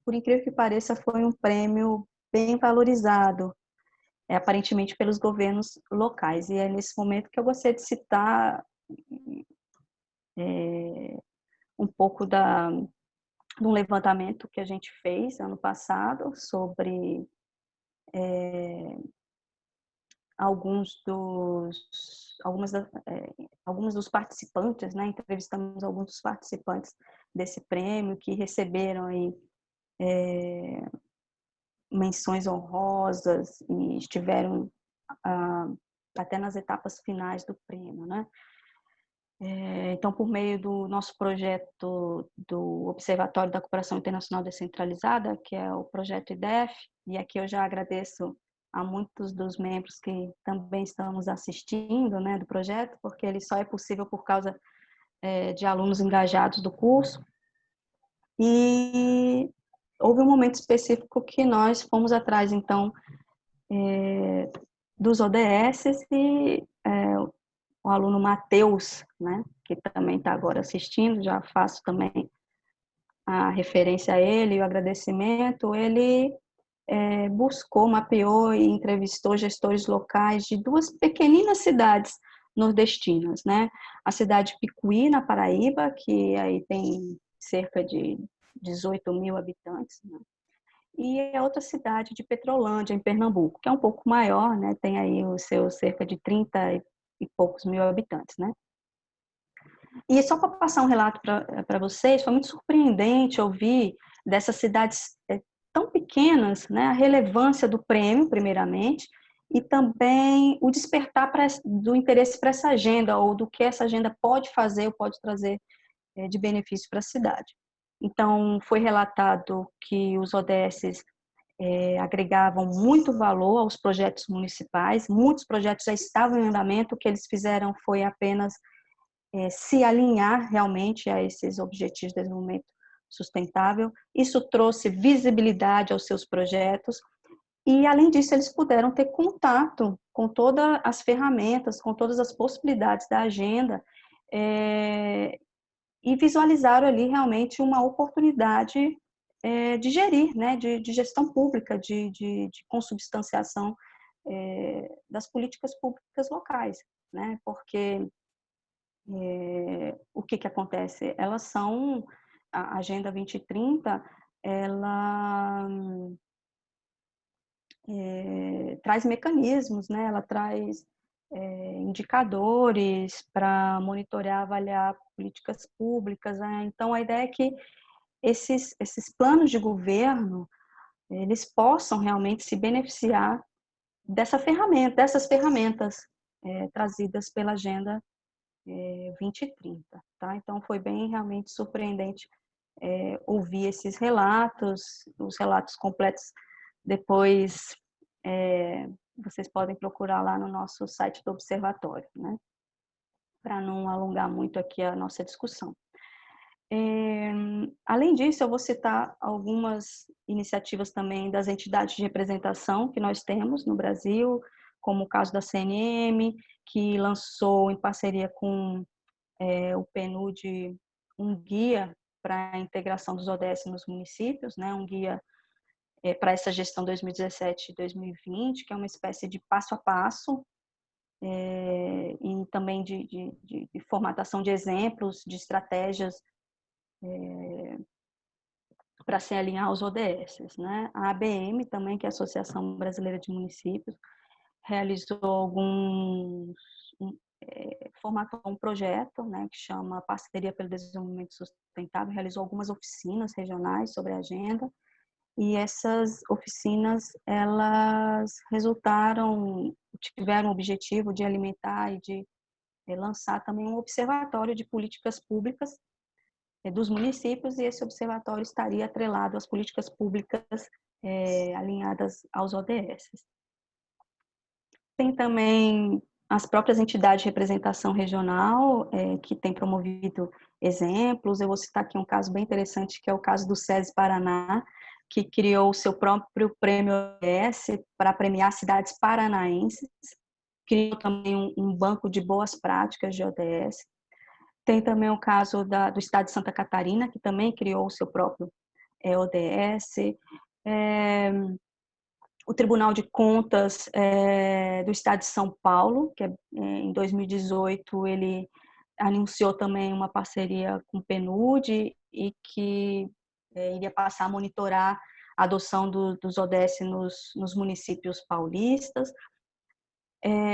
por incrível que pareça, foi um prêmio bem valorizado, aparentemente pelos governos locais. E é nesse momento que eu gostaria de citar um pouco de um levantamento que a gente fez ano passado sobre alguns dos participantes, né? Entrevistamos alguns dos participantes desse prêmio que receberam aí menções honrosas e estiveram até nas etapas finais do prêmio, né? Então, por meio do nosso projeto do Observatório da Cooperação Internacional Descentralizada, que é o projeto IDEF, e aqui eu já agradeço a muitos dos membros que também estamos assistindo, né, do projeto, porque ele só é possível por causa de alunos engajados do curso. E houve um momento específico que nós fomos atrás, então, dos ODS e o aluno Matheus, né, que também está agora assistindo, já faço também a referência a ele, o agradecimento. Ele buscou, mapeou e entrevistou gestores locais de duas pequeninas cidades nordestinas, né? A cidade de Picuí, na Paraíba, que aí tem cerca de 18 mil habitantes, né? E a outra cidade de Petrolândia, em Pernambuco, que é um pouco maior, né? Tem aí os seus cerca de 30 e poucos mil habitantes, né? E só para passar um relato para vocês, foi muito surpreendente ouvir dessas cidades tão pequenas, né, a relevância do prêmio, primeiramente, e também o despertar do interesse para essa agenda, ou do que essa agenda pode fazer ou pode trazer de benefício para a cidade. Então, foi relatado que os ODS agregavam muito valor aos projetos municipais, muitos projetos já estavam em andamento, o que eles fizeram foi apenas se alinhar realmente a esses objetivos de desenvolvimento sustentável. Isso trouxe visibilidade aos seus projetos e, além disso, eles puderam ter contato com todas as ferramentas, com todas as possibilidades da agenda e visualizaram ali realmente uma oportunidade de gerir, né, de gestão pública, de consubstanciação das políticas públicas locais, né, porque o que acontece? Elas são, a Agenda 2030, ela traz mecanismos, né? Ela traz indicadores para monitorar, avaliar políticas públicas, né? Então, a ideia é que esses planos de governo, eles possam realmente se beneficiar dessas ferramentas trazidas pela Agenda 2030, tá? Então foi bem realmente surpreendente ouvir esses relatos, os relatos completos depois vocês podem procurar lá no nosso site do Observatório, né? Para não alongar muito aqui a nossa discussão. Além disso, eu vou citar algumas iniciativas também das entidades de representação que nós temos no Brasil, como o caso da CNM, que lançou em parceria com o PNUD um guia para a integração dos ODS nos municípios, né? Um guia para essa gestão 2017-2020, que é uma espécie de passo a passo, e também de formatação de exemplos, de estratégias para se alinhar aos ODS, né? A ABM também, que é a Associação Brasileira de Municípios, realizou formatou um projeto, né, que chama Parceria pelo Desenvolvimento Sustentável, realizou algumas oficinas regionais sobre a agenda, e essas oficinas, elas tiveram o objetivo de alimentar e de lançar também um observatório de políticas públicas dos municípios, e esse observatório estaria atrelado às políticas públicas alinhadas aos ODS. Tem também as próprias entidades de representação regional, que têm promovido exemplos. Eu vou citar aqui um caso bem interessante, que é o caso do SESI Paraná, que criou o seu próprio prêmio ODS para premiar cidades paranaenses. Criou também um banco de boas práticas de ODS. Tem também o caso do estado de Santa Catarina, que também criou o seu próprio ODS. O Tribunal de Contas do Estado de São Paulo, que em 2018 ele anunciou também uma parceria com o PNUD e que iria passar a monitorar a adoção dos ODS nos municípios paulistas.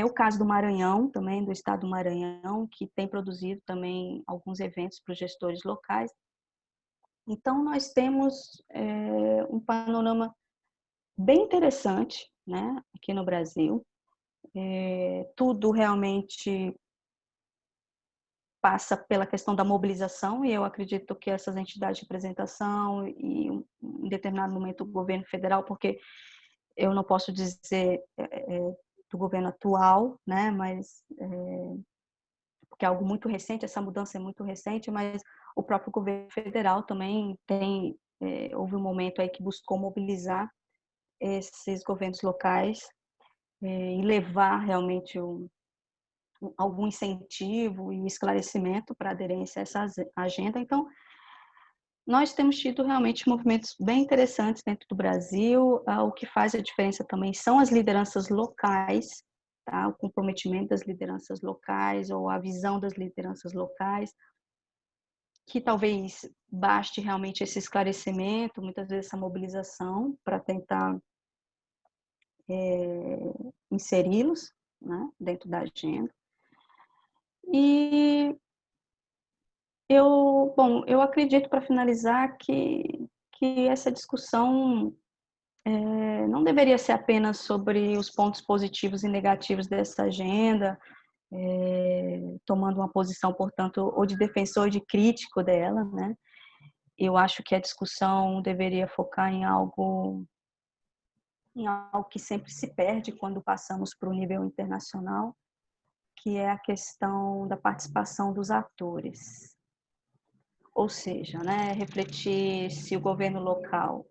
O caso do Maranhão, também, do Estado do Maranhão, que tem produzido também alguns eventos para os gestores locais. Então, nós temos um panorama bem interessante, né, aqui no Brasil. Tudo realmente passa pela questão da mobilização, e eu acredito que essas entidades de representação e, em determinado momento, o governo federal, porque eu não posso dizer do governo atual, né, mas porque é algo muito recente, essa mudança é muito recente, mas o próprio governo federal também houve um momento aí que buscou mobilizar esses governos locais e levar realmente algum incentivo e esclarecimento para aderência a essa agenda. Então, nós temos tido realmente movimentos bem interessantes dentro do Brasil. O que faz a diferença também são as lideranças locais, tá? O comprometimento das lideranças locais ou a visão das lideranças locais, que talvez baste realmente esse esclarecimento, muitas vezes essa mobilização para tentar inseri-los, né, dentro da agenda. E eu acredito, para finalizar, que essa discussão não deveria ser apenas sobre os pontos positivos e negativos dessa agenda, tomando uma posição, portanto, ou de defensor ou de crítico dela, né? Eu acho que a discussão deveria focar em algo que sempre se perde quando passamos para o nível internacional, que é a questão da participação dos atores. Ou seja, né, refletir se o governo local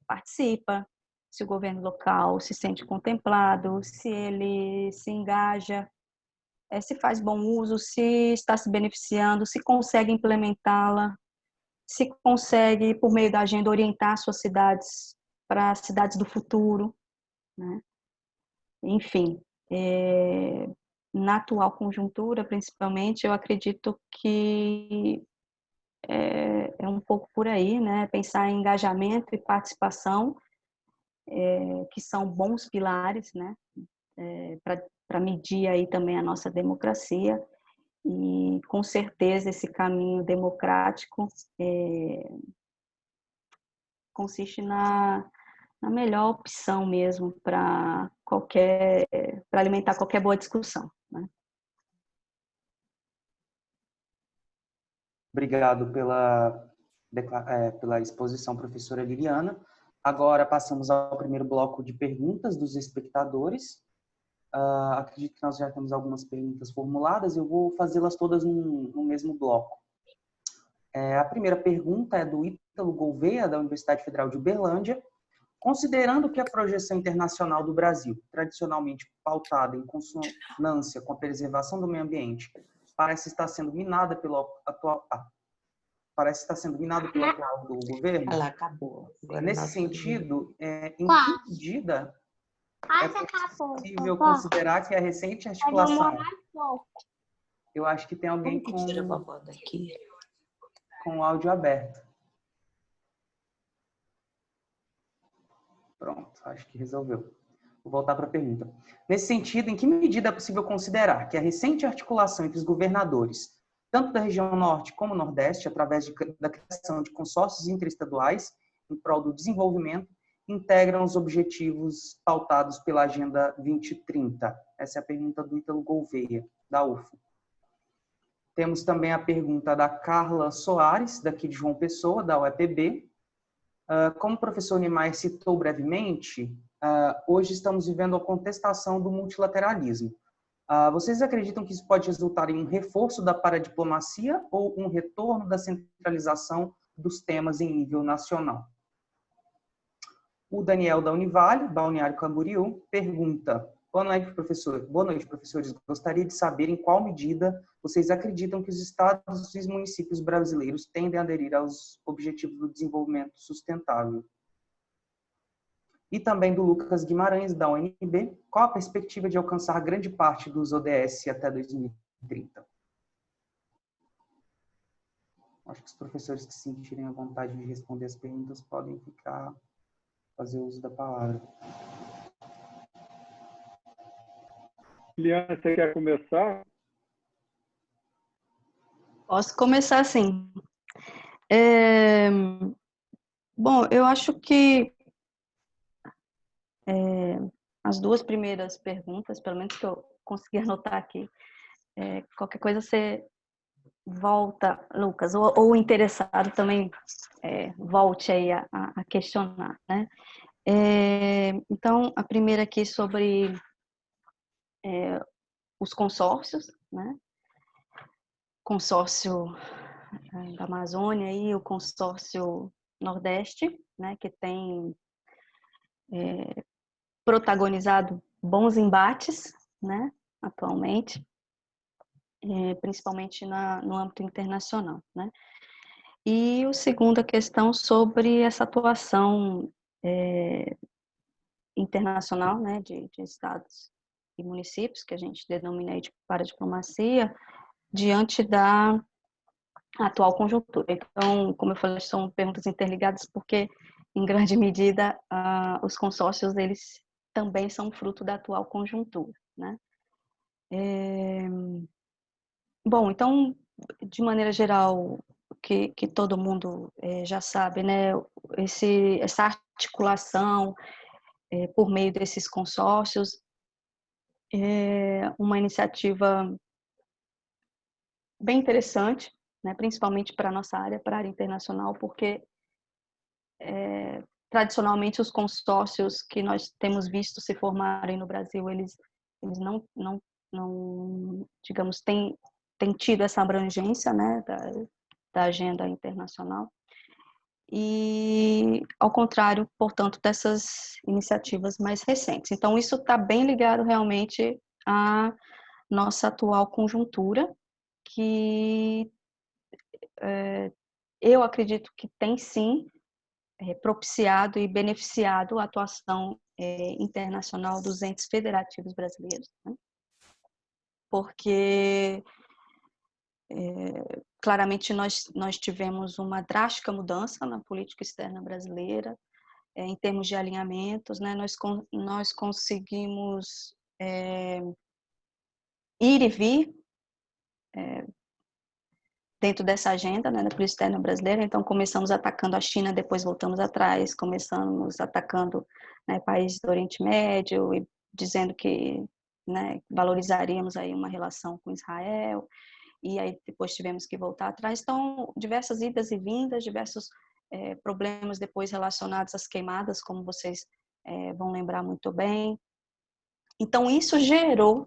participa, se o governo local se sente contemplado, se ele se engaja, se faz bom uso, se está se beneficiando, se consegue implementá-la, se consegue, por meio da agenda, orientar suas cidades para cidades do futuro, né? Enfim, na atual conjuntura, principalmente, eu acredito que é um pouco por aí, né? Pensar em engajamento e participação, que são bons pilares, né? Para medir aí também a nossa democracia, e com certeza esse caminho democrático consiste na melhor opção mesmo para alimentar qualquer boa discussão, né? Obrigado pela exposição, professora Liliana. Agora passamos ao primeiro bloco de perguntas dos espectadores. Acredito que nós já temos algumas perguntas formuladas, eu vou fazê-las todas no mesmo bloco. A primeira pergunta é do Ítalo Gouveia, da Universidade Federal de Uberlândia. Considerando que a projeção internacional do Brasil, tradicionalmente pautada em consonância com a preservação do meio ambiente, parece estar sendo minada pelo atual do governo. Ela acabou. Agora Nesse nós sentido, em que medida é possível considerar que a recente articulação... Eu acho que tem alguém Como que tira a vovó daqui? com o áudio aberto. Pronto, acho que resolveu. Vou voltar para a pergunta. Nesse sentido, em que medida é possível considerar que a recente articulação entre os governadores, tanto da região norte como nordeste, através da criação de consórcios interestaduais em prol do desenvolvimento, integram os objetivos pautados pela Agenda 2030? Essa é a pergunta do Ítalo Gouveia, da UFO. Temos também a pergunta da Carla Soares, daqui de João Pessoa, da UEPB. Como o professor Niemeyer citou brevemente, hoje estamos vivendo a contestação do multilateralismo. Vocês acreditam que isso pode resultar em um reforço da paradiplomacia ou um retorno da centralização dos temas em nível nacional? O Daniel da Univale, Balneário Camboriú, pergunta: boa noite, professor. Boa noite, professores. Gostaria de saber em qual medida vocês acreditam que os estados e os municípios brasileiros tendem a aderir aos Objetivos do Desenvolvimento Sustentável. E também do Lucas Guimarães, da UNB, qual a perspectiva de alcançar grande parte dos ODS até 2030? Acho que os professores que se sentirem à vontade de responder as perguntas podem fazer uso da palavra. Liliana, você quer começar? Posso começar sim. Bom, eu acho que as duas primeiras perguntas, pelo menos que eu consegui anotar aqui, qualquer coisa você volta, Lucas, ou o interessado também volte aí a questionar, né? Então, a primeira aqui sobre os consórcios, né? Consórcio da Amazônia e o consórcio Nordeste, né? Que tem protagonizado bons embates, né? Atualmente, principalmente no âmbito internacional, né? E a segunda questão sobre essa atuação internacional, né, de estados e municípios, que a gente denomina aí de paradiplomacia, diante da atual conjuntura. Então, como eu falei, são perguntas interligadas porque, em grande medida, os consórcios, eles também são fruto da atual conjuntura, né? Bom, então, de maneira geral, que todo mundo já sabe, né, essa articulação por meio desses consórcios é uma iniciativa bem interessante, né, principalmente para a nossa área, para a área internacional, porque tradicionalmente os consórcios que nós temos visto se formarem no Brasil, eles não digamos, têm tido essa abrangência, né, da agenda internacional. E, ao contrário, portanto, dessas iniciativas mais recentes. Então, isso está bem ligado realmente à nossa atual conjuntura, que eu acredito que tem, sim, propiciado e beneficiado a atuação internacional dos entes federativos brasileiros, né? Porque claramente nós tivemos uma drástica mudança na política externa brasileira, em termos de alinhamentos, né? Nós conseguimos ir e vir dentro dessa agenda, né, da política externa brasileira. Então, começamos atacando a China, depois voltamos atrás, começamos atacando, né, países do Oriente Médio e dizendo que, né, valorizaríamos aí uma relação com Israel, e aí depois tivemos que voltar atrás. Então, diversas idas e vindas, diversos problemas depois relacionados às queimadas, como vocês vão lembrar muito bem. Então, isso gerou,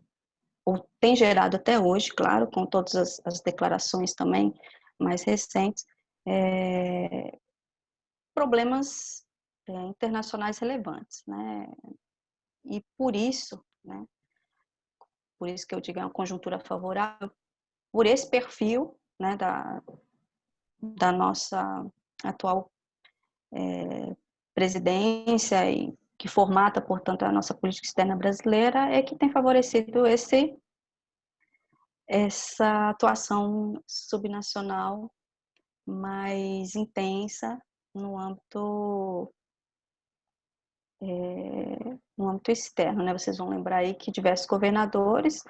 ou tem gerado até hoje, claro, com todas as declarações também mais recentes, problemas internacionais relevantes, né? E por isso, né, por isso que eu digo é uma conjuntura favorável, por esse perfil, né, da nossa atual presidência e que formata, portanto, a nossa política externa brasileira, é que tem favorecido essa atuação subnacional mais intensa no âmbito externo, né? Vocês vão lembrar aí que diversos governadores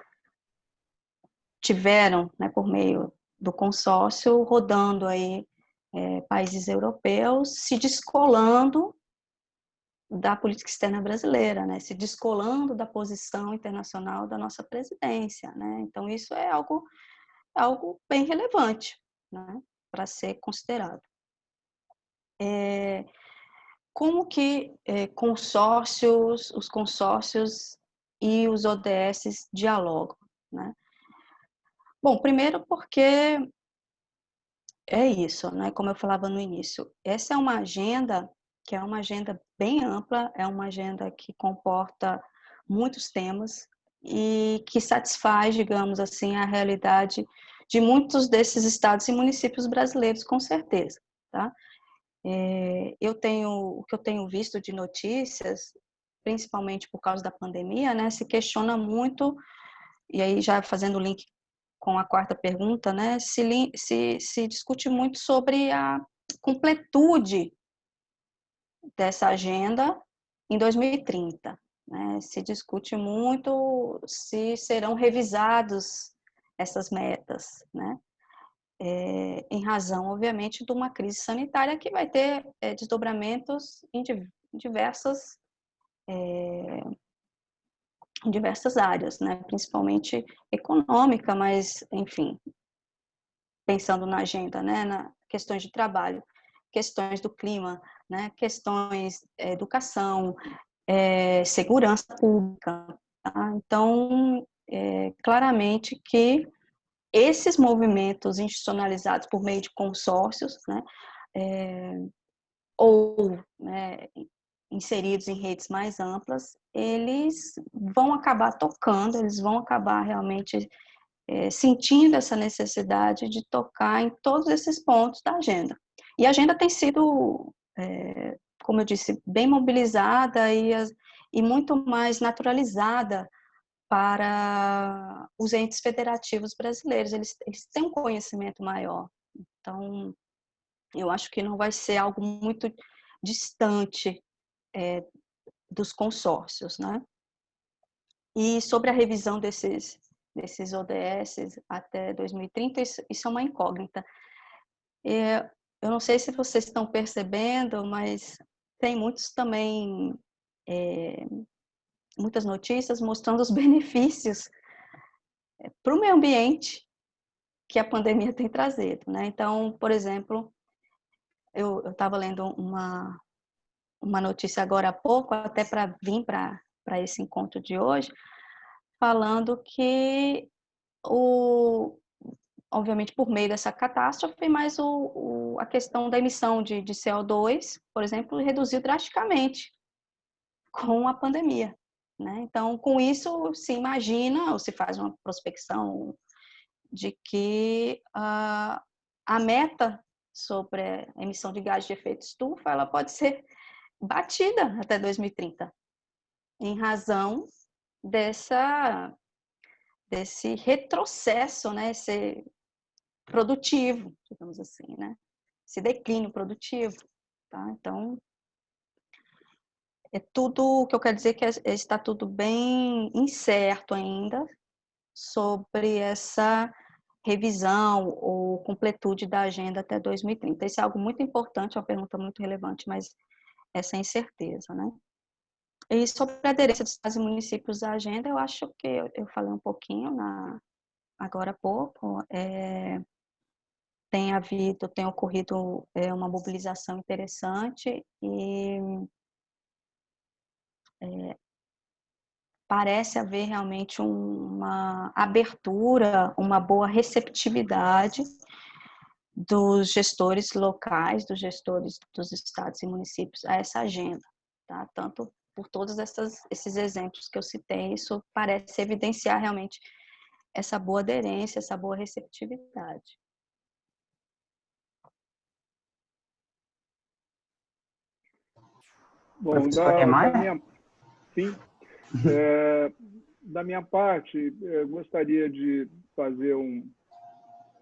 tiveram, né, por meio do consórcio, rodando aí países europeus, se descolando da política externa brasileira, né? Se descolando da posição internacional da nossa presidência, né? Então isso é algo bem relevante, né, para ser considerado. Como que os consórcios e os ODS dialogam, né? Bom, primeiro porque é isso, né? Como eu falava no início, essa é uma agenda que é uma agenda bem ampla, é uma agenda que comporta muitos temas e que satisfaz, digamos assim, a realidade de muitos desses estados e municípios brasileiros, com certeza, tá? O que eu tenho visto de notícias, principalmente por causa da pandemia, né, se questiona muito, e aí já fazendo o link com a quarta pergunta, né, se discute muito sobre a completude dessa agenda em 2030. Né? Se discute muito se serão revisados essas metas, né? Em razão, obviamente, de uma crise sanitária que vai ter desdobramentos em diversas áreas, né? Principalmente econômica, mas, enfim, pensando na agenda, né? Questões de trabalho, questões do clima, né? Questões de educação, segurança pública. Tá? Então, claramente que esses movimentos institucionalizados por meio de consórcios, né, ou né, inseridos em redes mais amplas, eles vão acabar tocando, eles vão acabar realmente sentindo essa necessidade de tocar em todos esses pontos da agenda. E a agenda tem sido, como eu disse, bem mobilizada e muito mais naturalizada para os entes federativos brasileiros. Eles têm um conhecimento maior. Então, eu acho que não vai ser algo muito distante dos consórcios, né? E sobre a revisão desses ODS até 2030, isso é uma incógnita. Eu não sei se vocês estão percebendo, mas tem muitas notícias mostrando os benefícios para o meio ambiente que a pandemia tem trazido, né? Então, por exemplo, eu estava lendo uma notícia agora há pouco, até para vir para esse encontro de hoje, falando que obviamente por meio dessa catástrofe, mas a questão da emissão de CO2, por exemplo, reduziu drasticamente com a pandemia, né? Então, com isso, se imagina, ou se faz uma prospecção de que a meta sobre a emissão de gás de efeito estufa, ela pode ser batida até 2030, em razão desse retrocesso, né, esse produtivo, digamos assim, né, esse declínio produtivo, tá? Então, o que eu quero dizer que está tudo bem incerto ainda sobre essa revisão ou completude da agenda até 2030. Isso é algo muito importante, é uma pergunta muito relevante, mas essa incerteza, né? E sobre a aderência dos estados e municípios à agenda, eu acho que eu falei um pouquinho agora há pouco. Tem ocorrido uma mobilização interessante e parece haver realmente uma abertura, uma boa receptividade dos gestores locais, dos gestores dos estados e municípios a essa agenda, tá? Tanto por todos esses exemplos que eu citei, isso parece evidenciar realmente essa boa aderência, essa boa receptividade. Bom, sim. Da minha parte, gostaria de fazer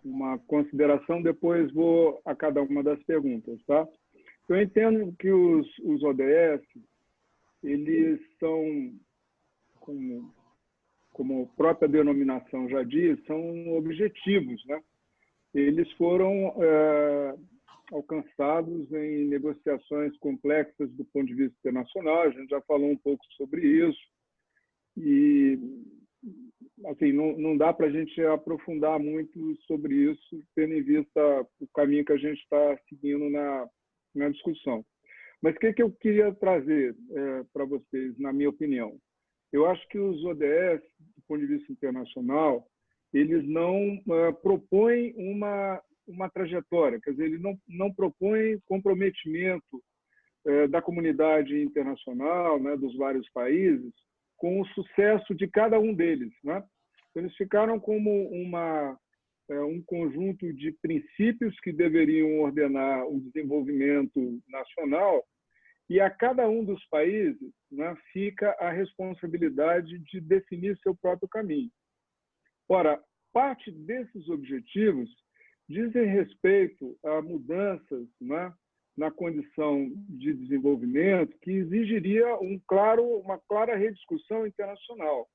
uma consideração, depois vou a cada uma das perguntas, tá? Eu entendo que os ODS, eles são, como a própria denominação já diz, são objetivos, né? Eles foram alcançados em negociações complexas do ponto de vista internacional, a gente já falou um pouco sobre isso, e assim, não dá para a gente aprofundar muito sobre isso, tendo em vista o caminho que a gente está seguindo na discussão. Mas o que eu queria trazer para vocês, na minha opinião? Eu acho que os ODS, do ponto de vista internacional, eles não propõem uma trajetória, quer dizer, eles não propõem comprometimento da comunidade internacional, né, dos vários países, com o sucesso de cada um deles, né? Eles ficaram como um conjunto de princípios que deveriam ordenar o desenvolvimento nacional, e a cada um dos países, né, fica a responsabilidade de definir seu próprio caminho. Ora, parte desses objetivos dizem respeito a mudanças, né, na condição de desenvolvimento que exigiria uma clara rediscussão internacional.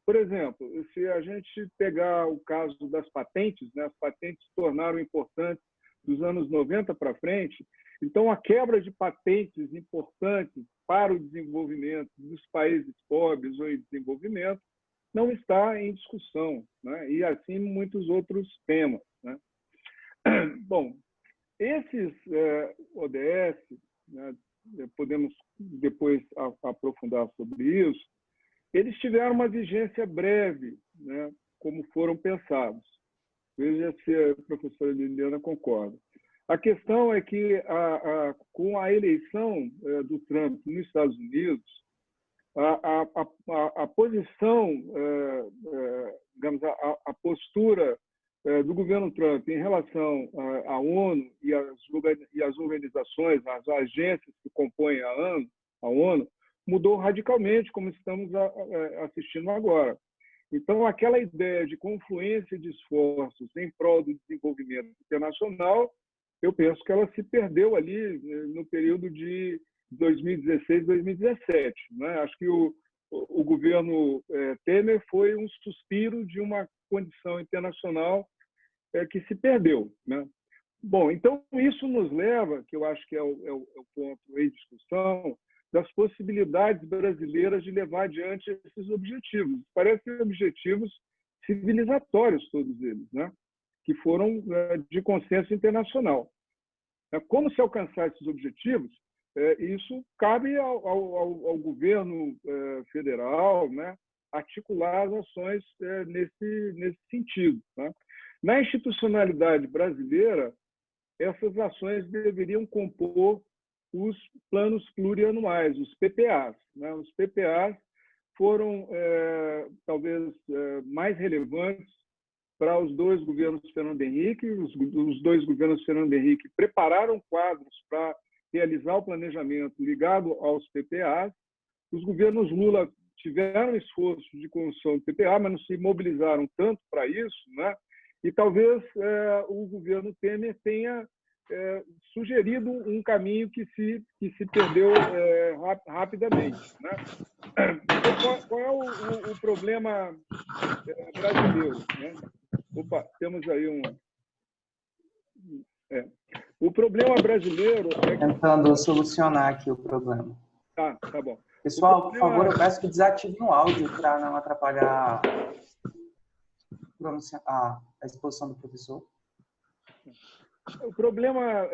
Por exemplo, se a gente pegar o caso das patentes, né, as patentes se tornaram importantes dos anos 90 para frente, então a quebra de patentes importantes para o desenvolvimento dos países pobres ou em desenvolvimento não está em discussão, né, e assim muitos outros temas, né. Bom, esses ODS, né, podemos depois aprofundar sobre isso, eles tiveram uma vigência breve, né, como foram pensados. Veja se a professora Liliana concorda. A questão é que, com a eleição do Trump nos Estados Unidos, a posição, digamos, a postura do governo Trump em relação à ONU e às organizações, às agências que compõem a ONU, mudou radicalmente, como estamos assistindo agora. Então, aquela ideia de confluência de esforços em prol do desenvolvimento internacional, eu penso que ela se perdeu ali no período de 2016, 2017. Né? Acho que o governo Temer foi um suspiro de uma condição internacional que se perdeu. Né? Bom, então isso nos leva, que eu acho que é o ponto em discussão, das possibilidades brasileiras de levar adiante esses objetivos. Parecem objetivos civilizatórios todos eles, né? Que foram de consenso internacional. Como se alcançar esses objetivos? Isso cabe ao governo federal, né, articular as ações nesse sentido. Né? Na institucionalidade brasileira, essas ações deveriam compor os planos plurianuais, os PPAs. Né? Os PPAs foram, talvez, mais relevantes para os dois governos Fernando Henrique. Os dois governos Fernando Henrique prepararam quadros para realizar o planejamento ligado aos PPAs. Os governos Lula tiveram esforço de construção do PPA, mas não se mobilizaram tanto para isso, né? E talvez o governo Temer tenha sugerido um caminho que se perdeu rapidamente. Né? Então, qual é o problema brasileiro? Né? Opa, temos aí O problema brasileiro é que... Tentando solucionar aqui o problema. Tá bom. Pessoal, por favor, eu peço que desativem o áudio para não atrapalhar a exposição do professor. O problema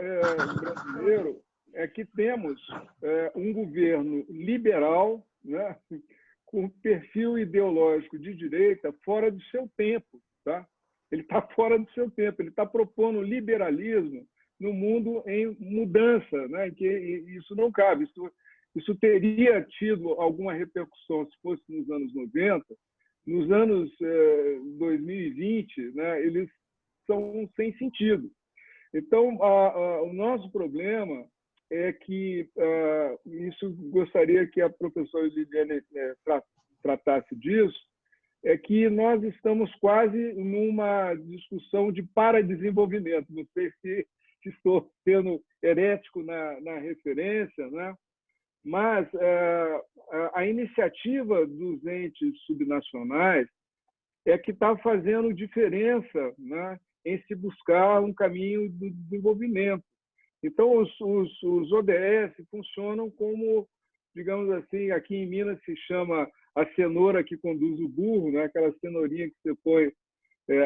brasileiro é que temos um governo liberal, né, com perfil ideológico de direita fora do seu tempo. Tá? Ele está fora do seu tempo, ele está propondo liberalismo no mundo em mudança, né, que isso não cabe. Isso teria tido alguma repercussão se fosse nos anos 90, nos anos 2020, né, eles são sem sentido. Então, o nosso problema é que, isso gostaria que a professora Lidiane tratasse disso, é que nós estamos quase numa discussão de paradesenvolvimento. Não sei se estou sendo herético na referência, né? Mas a iniciativa dos entes subnacionais é que está fazendo diferença, né, em se buscar um caminho do desenvolvimento. Então, os ODS funcionam como, digamos assim, aqui em Minas se chama a cenoura que conduz o burro, né? Aquela cenourinha que você põe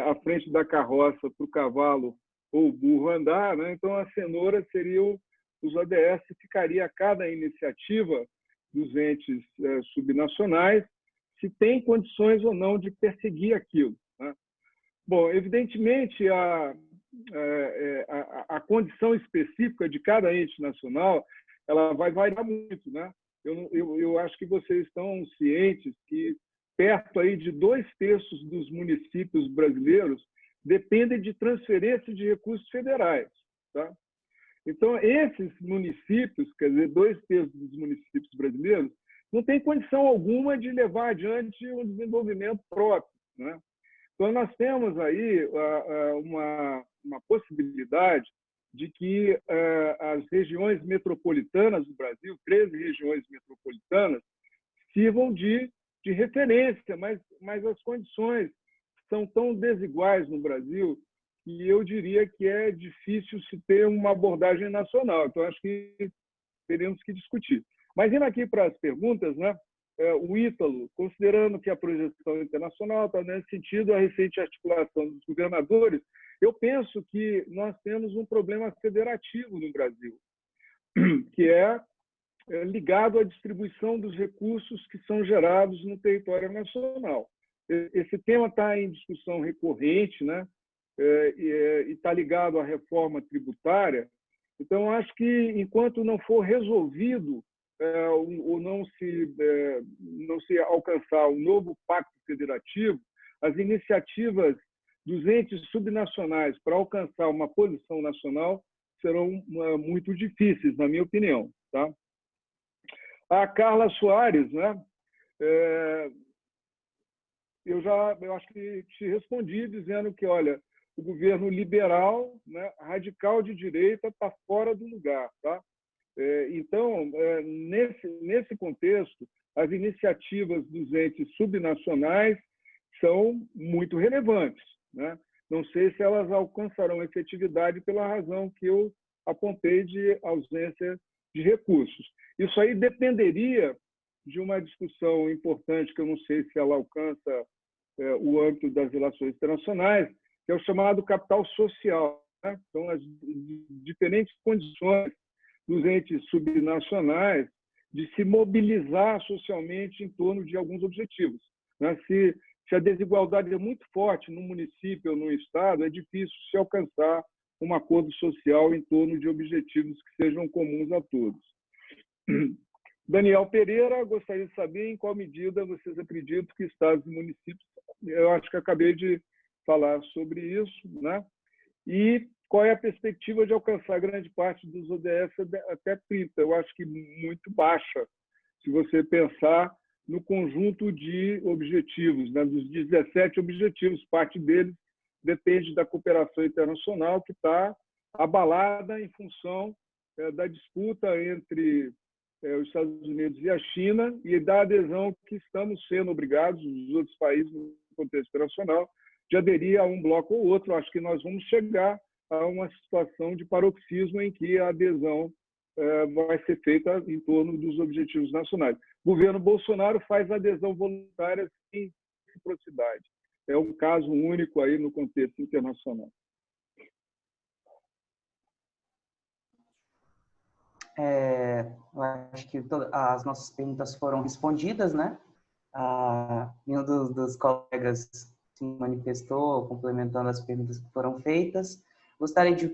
à frente da carroça para o cavalo ou o burro andar, né? Então, a cenoura seria os ODS, ficaria a cada iniciativa dos entes subnacionais se tem condições ou não de perseguir aquilo, né? Bom, evidentemente, a condição específica de cada ente nacional ela vai variar muito, né? Eu acho que vocês estão cientes que perto aí de 2/3 dos municípios brasileiros dependem de transferência de recursos federais, tá? Então, esses municípios, quer dizer, 2/3 dos municípios brasileiros, não têm condição alguma de levar adiante um desenvolvimento próprio, né? Então, nós temos aí uma possibilidade de que as regiões metropolitanas do Brasil, 13 regiões metropolitanas, sirvam de referência, mas as condições são tão desiguais no Brasil que eu diria que é difícil se ter uma abordagem nacional. Então, acho que teremos que discutir. Mas, indo aqui para as perguntas, né? O Ítalo, considerando que a projeção internacional está nesse sentido, a recente articulação dos governadores, eu penso que nós temos um problema federativo no Brasil, que é ligado à distribuição dos recursos que são gerados no território nacional. Esse tema está em discussão recorrente, né? E está ligado à reforma tributária. Então, acho que, enquanto não for resolvido ou não se alcançar um novo pacto federativo, as iniciativas dos entes subnacionais para alcançar uma posição nacional serão muito difíceis, na minha opinião, tá? A Carla Soares, né? Eu acho que te respondi dizendo que, olha, o governo liberal, né, radical de direita, está fora do lugar, tá? Então, nesse contexto, as iniciativas dos entes subnacionais são muito relevantes, né? Não sei se elas alcançarão efetividade pela razão que eu apontei de ausência de recursos. Isso aí dependeria de uma discussão importante, que eu não sei se ela alcança o âmbito das relações internacionais, que é o chamado capital social, né? Então, as diferentes condições dos entes subnacionais de se mobilizar socialmente em torno de alguns objetivos, né? Se a desigualdade é muito forte no município ou no estado, é difícil se alcançar um acordo social em torno de objetivos que sejam comuns a todos. Daniel Pereira, gostaria de saber em qual medida vocês acreditam que estados e municípios, eu acho que acabei de falar sobre isso, né? E qual é a perspectiva de alcançar grande parte dos ODS até 30? Eu acho que muito baixa, se você pensar no conjunto de objetivos, né? Dos 17 objetivos, parte deles depende da cooperação internacional, que está abalada em função da disputa entre os Estados Unidos e a China e da adesão que estamos sendo obrigados, os outros países no contexto internacional, de aderir a um bloco ou outro. Acho que nós vamos chegar a uma situação de paroxismo em que a adesão vai ser feita em torno dos objetivos nacionais. O governo Bolsonaro faz adesão voluntária sem reciprocidade. É um caso único aí no contexto internacional. Eu acho que as nossas perguntas foram respondidas, né? Nenhum dos colegas se manifestou, complementando as perguntas que foram feitas. Gostaria de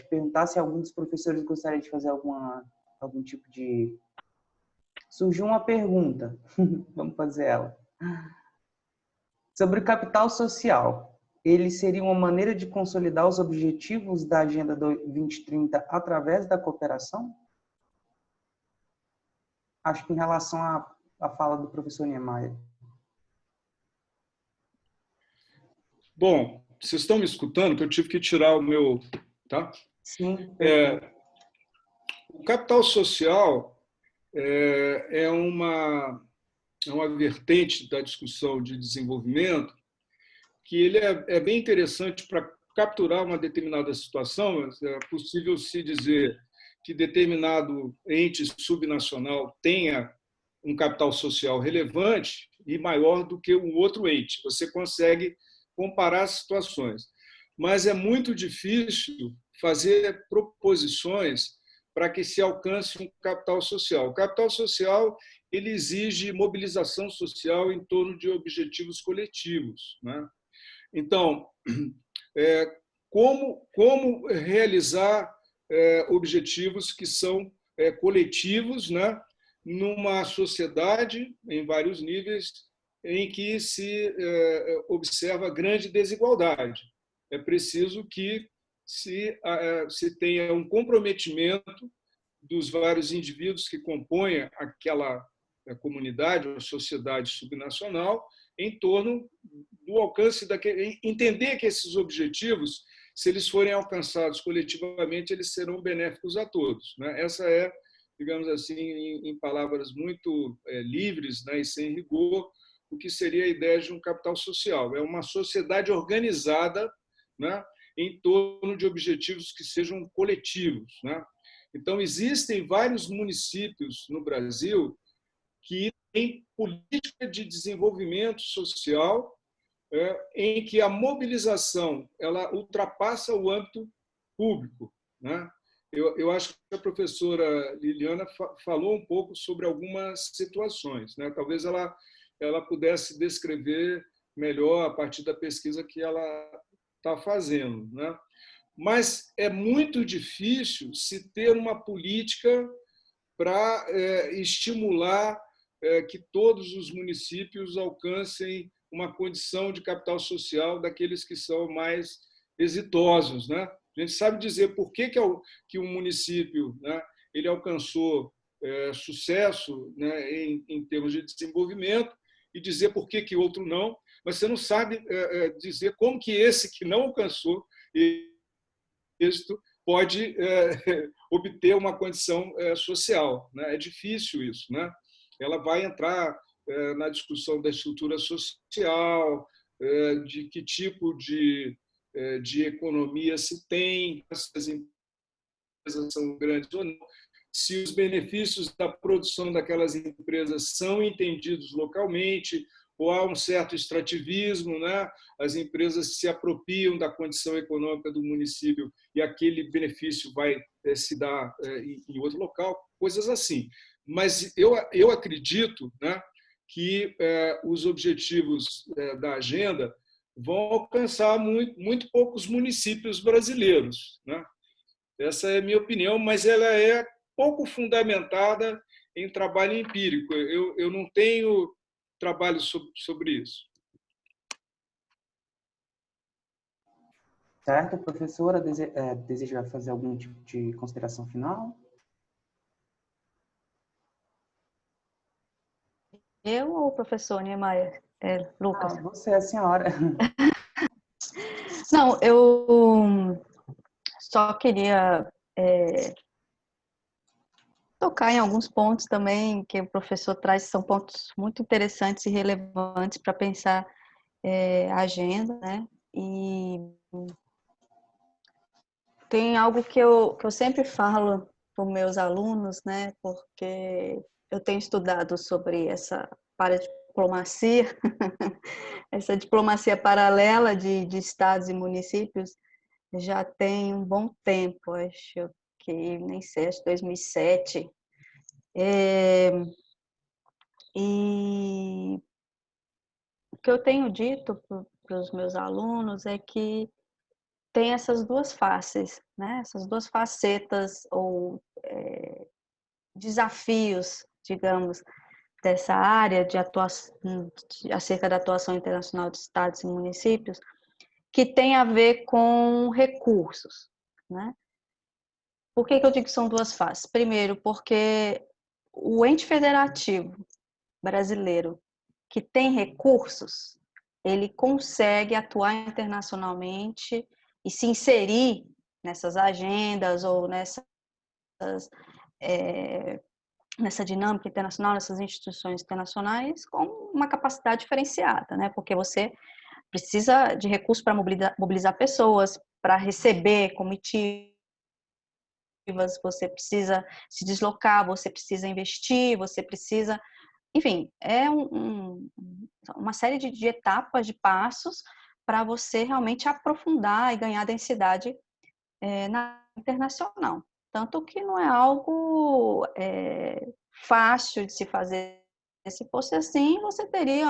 perguntar se algum dos professores gostaria de fazer algum tipo de... Surgiu uma pergunta, vamos fazer ela. Sobre o capital social, ele seria uma maneira de consolidar os objetivos da Agenda 2030 através da cooperação? Acho que em relação à fala do professor Niemeyer. Bom, vocês estão me escutando, que eu tive que tirar o meu... Tá? Sim, perfeito. O capital social é uma vertente da discussão de desenvolvimento que ele é bem interessante para capturar uma determinada situação. É possível se dizer que determinado ente subnacional tenha um capital social relevante e maior do que um outro ente. Você consegue comparar as situações. Mas é muito difícil fazer proposições para que se alcance um capital social. O capital social ele exige mobilização social em torno de objetivos coletivos, né? Então, como realizar objetivos que são coletivos, né, numa sociedade, em vários níveis, em que se observa grande desigualdade? É preciso que se tenha um comprometimento dos vários indivíduos que compõem aquela comunidade ou sociedade subnacional em torno do alcance daquele, entender que esses objetivos, se eles forem alcançados coletivamente, eles serão benéficos a todos, né? Essa é, digamos assim, em palavras muito livres, né, e sem rigor, o que seria a ideia de um capital social. É uma sociedade organizada, né, em torno de objetivos que sejam coletivos, né? Então, existem vários municípios no Brasil que têm política de desenvolvimento social em que a mobilização ela ultrapassa o âmbito público, né? Eu acho que a professora Liliana falou um pouco sobre algumas situações, né? Talvez ela pudesse descrever melhor a partir da pesquisa que ela está fazendo, né? Mas é muito difícil se ter uma política para estimular que todos os municípios alcancem uma condição de capital social daqueles que são mais exitosos, né? A gente sabe dizer por que um município, né, ele alcançou sucesso, né, em termos de desenvolvimento e dizer por que outro não, mas você não sabe dizer como que esse que não alcançou êxito pode obter uma condição social, né? É difícil isso, né? Ela vai entrar na discussão da estrutura social, de que tipo de economia se tem, se as empresas são grandes ou não, se os benefícios da produção daquelas empresas são entendidos localmente, ou há um certo extrativismo, né? As empresas se apropriam da condição econômica do município e aquele benefício vai se dar em outro local, coisas assim. Mas eu acredito, né, que os objetivos da agenda vão alcançar muito poucos municípios brasileiros, né? Essa é a minha opinião, mas ela é pouco fundamentada em trabalho empírico. Eu não tenho trabalho sobre isso. Certo, professora, deseja fazer algum tipo de consideração final? Eu ou o professor Niemeyer? Lucas? Você é a senhora. Não, eu só queria tocar em alguns pontos também que o professor traz, são pontos muito interessantes e relevantes para pensar a agenda, né? E tem algo que eu sempre falo para os meus alunos, né? Porque eu tenho estudado sobre essa paradiplomacia, essa diplomacia paralela de estados e municípios, já tem um bom tempo, acho que nem sei, acho que 2007. E o que eu tenho dito para os meus alunos é que tem essas duas faces, né? Essas duas facetas ou desafios, digamos, dessa área de atuação, acerca da atuação internacional de estados e municípios, que tem a ver com recursos, né? Por que eu digo que são duas faces? Primeiro, porque o ente federativo brasileiro que tem recursos, ele consegue atuar internacionalmente e se inserir nessas agendas ou nessa dinâmica internacional, nessas instituições internacionais, com uma capacidade diferenciada, né? Porque você precisa de recursos para mobilizar pessoas, para receber comitivas, você precisa se deslocar, você precisa investir, você precisa... Enfim, é uma série de etapas, de passos, para você realmente aprofundar e ganhar densidade na internacional. Tanto que não é algo fácil de se fazer. Se fosse assim, você teria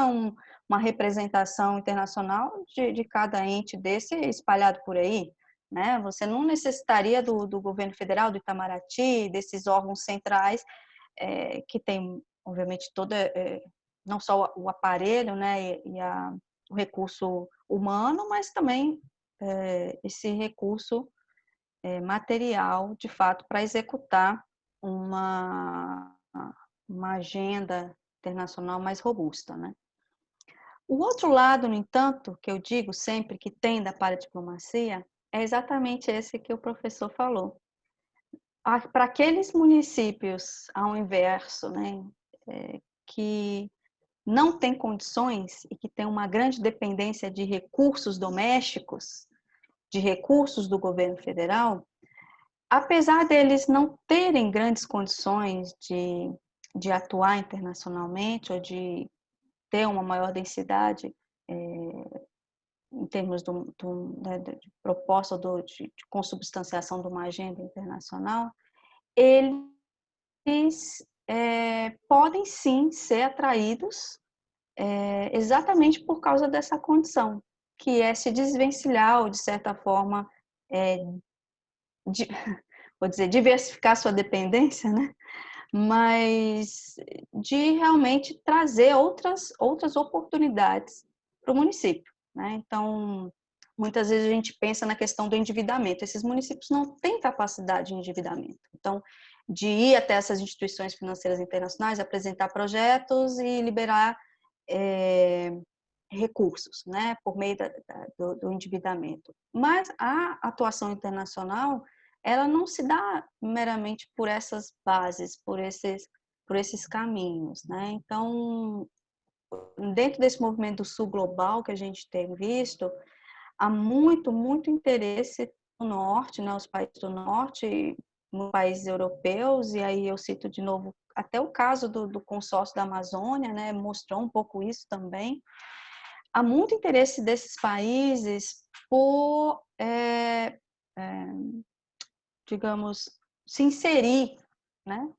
uma representação internacional de cada ente desse espalhado por aí, né? Você não necessitaria do governo federal, do Itamaraty, desses órgãos centrais que tem, obviamente, não só o aparelho, né, o recurso humano, mas também esse recurso material, de fato, para executar uma agenda internacional mais robusta, né? O outro lado, no entanto, que eu digo sempre que tem da paradiplomacia, é exatamente esse que o professor falou. Para aqueles municípios, ao inverso, né, que não têm condições e que têm uma grande dependência de recursos domésticos, de recursos do governo federal, apesar deles não terem grandes condições de atuar internacionalmente ou de ter uma maior densidade em termos de proposta de consubstanciação de uma agenda internacional, eles podem sim ser atraídos exatamente por causa dessa condição, que é se desvencilhar ou, de certa forma, vou dizer, diversificar sua dependência, né? Mas de realmente trazer outras oportunidades para o município, né? Então, muitas vezes a gente pensa na questão do endividamento. Esses municípios não têm capacidade de endividamento. Então, de ir até essas instituições financeiras internacionais, apresentar projetos e liberar recursos, né, por meio do endividamento. Mas a atuação internacional, ela não se dá meramente por essas bases, por esses caminhos, né? Então, dentro desse movimento do sul global que a gente tem visto, há muito interesse no norte, né, os países do norte, nos países europeus, e aí eu cito de novo até o caso do consórcio da Amazônia, né, mostrou um pouco isso também. Há muito interesse desses países por, digamos, se inserir, né,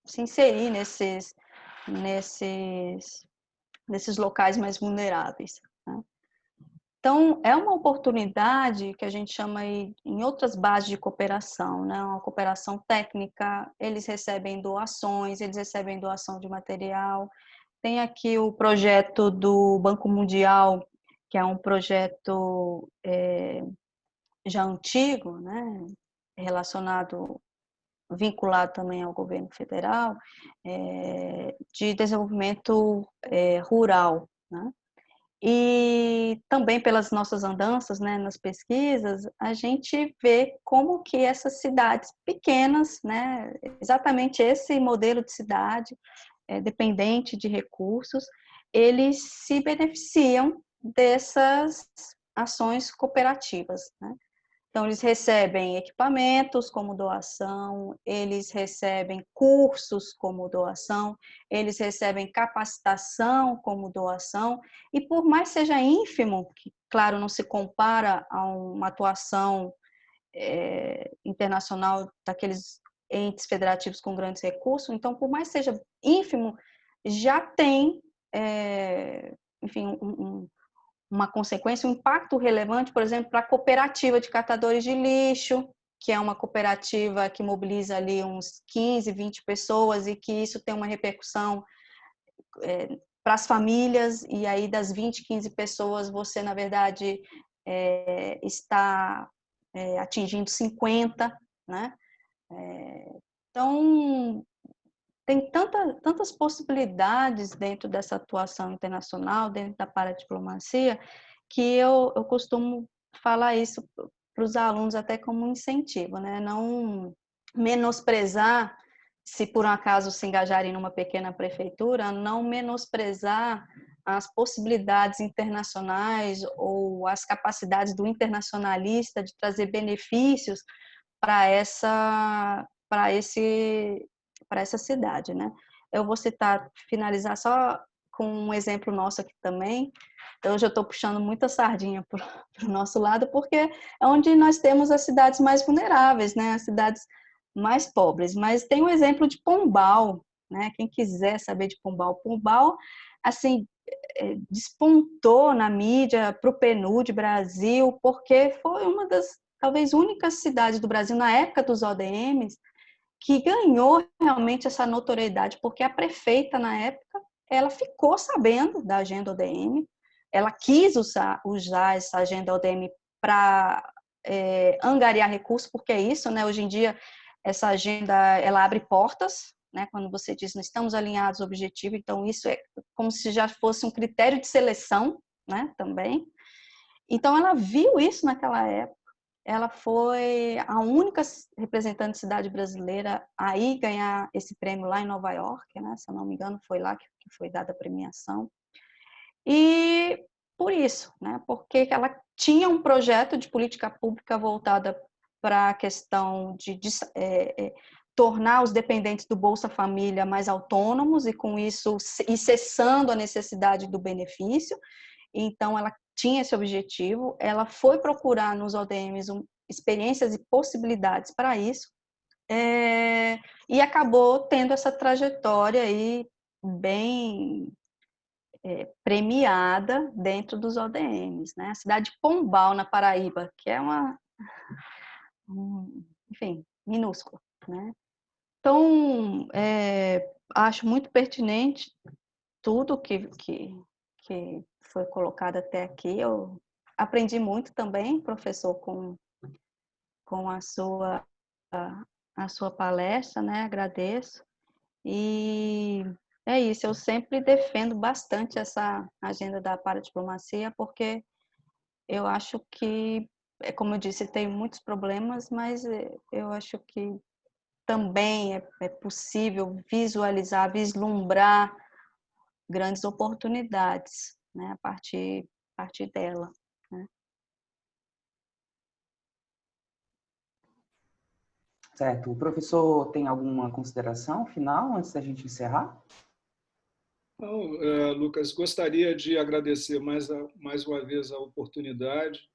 se inserir nesses locais mais vulneráveis, né? Então, é uma oportunidade que a gente chama aí, em outras bases de cooperação, né? Uma cooperação técnica, eles recebem doações, eles recebem doação de material. Tem aqui o projeto do Banco Mundial, que é um projeto já antigo, né? Vinculado também ao governo federal, de desenvolvimento rural, né? E também pelas nossas andanças, né, nas pesquisas, a gente vê como que essas cidades pequenas, né, exatamente esse modelo de cidade dependente de recursos, eles se beneficiam dessas ações cooperativas, né? Então, eles recebem equipamentos como doação, eles recebem cursos como doação, eles recebem capacitação como doação, e por mais seja ínfimo, que, claro, não se compara a uma atuação internacional daqueles entes federativos com grandes recursos, então, por mais seja ínfimo, já tem, enfim, uma consequência, um impacto relevante, por exemplo, para a cooperativa de catadores de lixo, que é uma cooperativa que mobiliza ali uns 15, 20 pessoas e que isso tem uma repercussão para as famílias, e aí das 20, 15 pessoas, você, na verdade, está atingindo 50, né? Então, tem tantas possibilidades dentro dessa atuação internacional, dentro da paradiplomacia, que eu costumo falar isso para os alunos até como um incentivo, né? Não menosprezar, se por um acaso se engajarem numa pequena prefeitura, não menosprezar as possibilidades internacionais ou as capacidades do internacionalista de trazer benefícios para essa cidade, né? Eu vou finalizar só com um exemplo nosso aqui também. Hoje eu estou puxando muita sardinha para o nosso lado, porque é onde nós temos as cidades mais vulneráveis, né? As cidades mais pobres. Mas tem um exemplo de Pombal, né? Quem quiser saber de Pombal, assim, despontou na mídia para o PNUD Brasil, porque foi uma das, talvez, únicas cidades do Brasil, na época dos ODMs, que ganhou realmente essa notoriedade, porque a prefeita, na época, ela ficou sabendo da agenda ODM, ela quis usar essa agenda ODM para angariar recursos, porque é isso, né? Hoje em dia, essa agenda, ela abre portas, né? Quando você diz, nós estamos alinhados ao objetivo, então isso é como se já fosse um critério de seleção, né? Também. Então, ela viu isso naquela época. Ela foi a única representante de cidade brasileira a ir ganhar esse prêmio lá em Nova York, né? Se eu não me engano, foi lá que foi dada a premiação. E por isso, né? Porque ela tinha um projeto de política pública voltada para a questão de tornar os dependentes do Bolsa Família mais autônomos e, com isso, ir cessando a necessidade do benefício. Então, ela tinha esse objetivo, ela foi procurar nos ODMs experiências e possibilidades para isso, e acabou tendo essa trajetória aí bem premiada dentro dos ODMs, né? A cidade de Pombal, na Paraíba, que é enfim, minúscula, né? Então, acho muito pertinente tudo que foi colocado até aqui. Eu aprendi muito também, professor, com a sua palestra, né? Agradeço. E é isso, eu sempre defendo bastante essa agenda da paradiplomacia, porque eu acho que, como eu disse, tem muitos problemas, mas eu acho que também é possível visualizar, vislumbrar grandes oportunidades, né, a partir dela, né? Certo. O professor tem alguma consideração final antes da gente encerrar? Então, Lucas, gostaria de agradecer mais uma vez a oportunidade.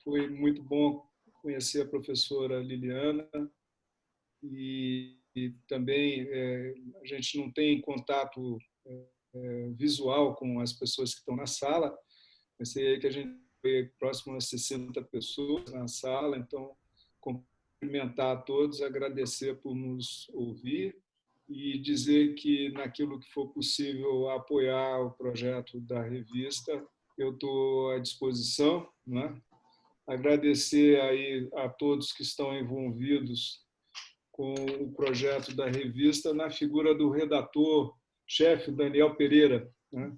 Foi muito bom conhecer a professora Liliana e também a gente não tem contato visual com as pessoas que estão na sala. Pensei que a gente foi próximo a 60 pessoas na sala, então cumprimentar a todos, agradecer por nos ouvir e dizer que, naquilo que for possível, apoiar o projeto da revista, eu estou à disposição, né? Agradecer aí a todos que estão envolvidos com o projeto da revista, na figura do redator-chefe, Daniel Pereira, né?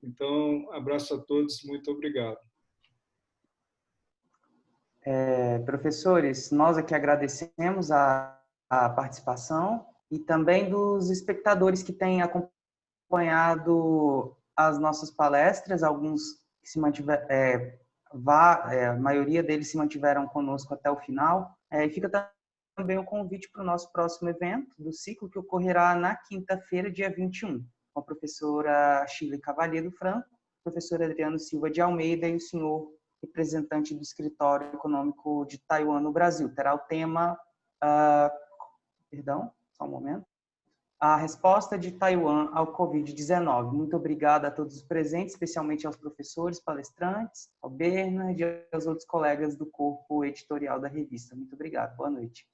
Então, abraço a todos, muito obrigado. Professores, nós aqui agradecemos a participação e também dos espectadores que têm acompanhado as nossas palestras, alguns que se mantiveram, a maioria deles se mantiveram conosco até o final. E fica também o convite para o nosso próximo evento do ciclo, que ocorrerá na quinta-feira, dia 21, com a professora Shirley Cavalheiro Franco, o professor Adriano Silva de Almeida e o senhor representante do Escritório Econômico de Taiwan no Brasil. Terá o tema, perdão, só um momento, a resposta de Taiwan ao Covid-19. Muito obrigada a todos os presentes, especialmente aos professores, palestrantes, ao Bernard e aos outros colegas do corpo editorial da revista. Muito obrigado. Boa noite.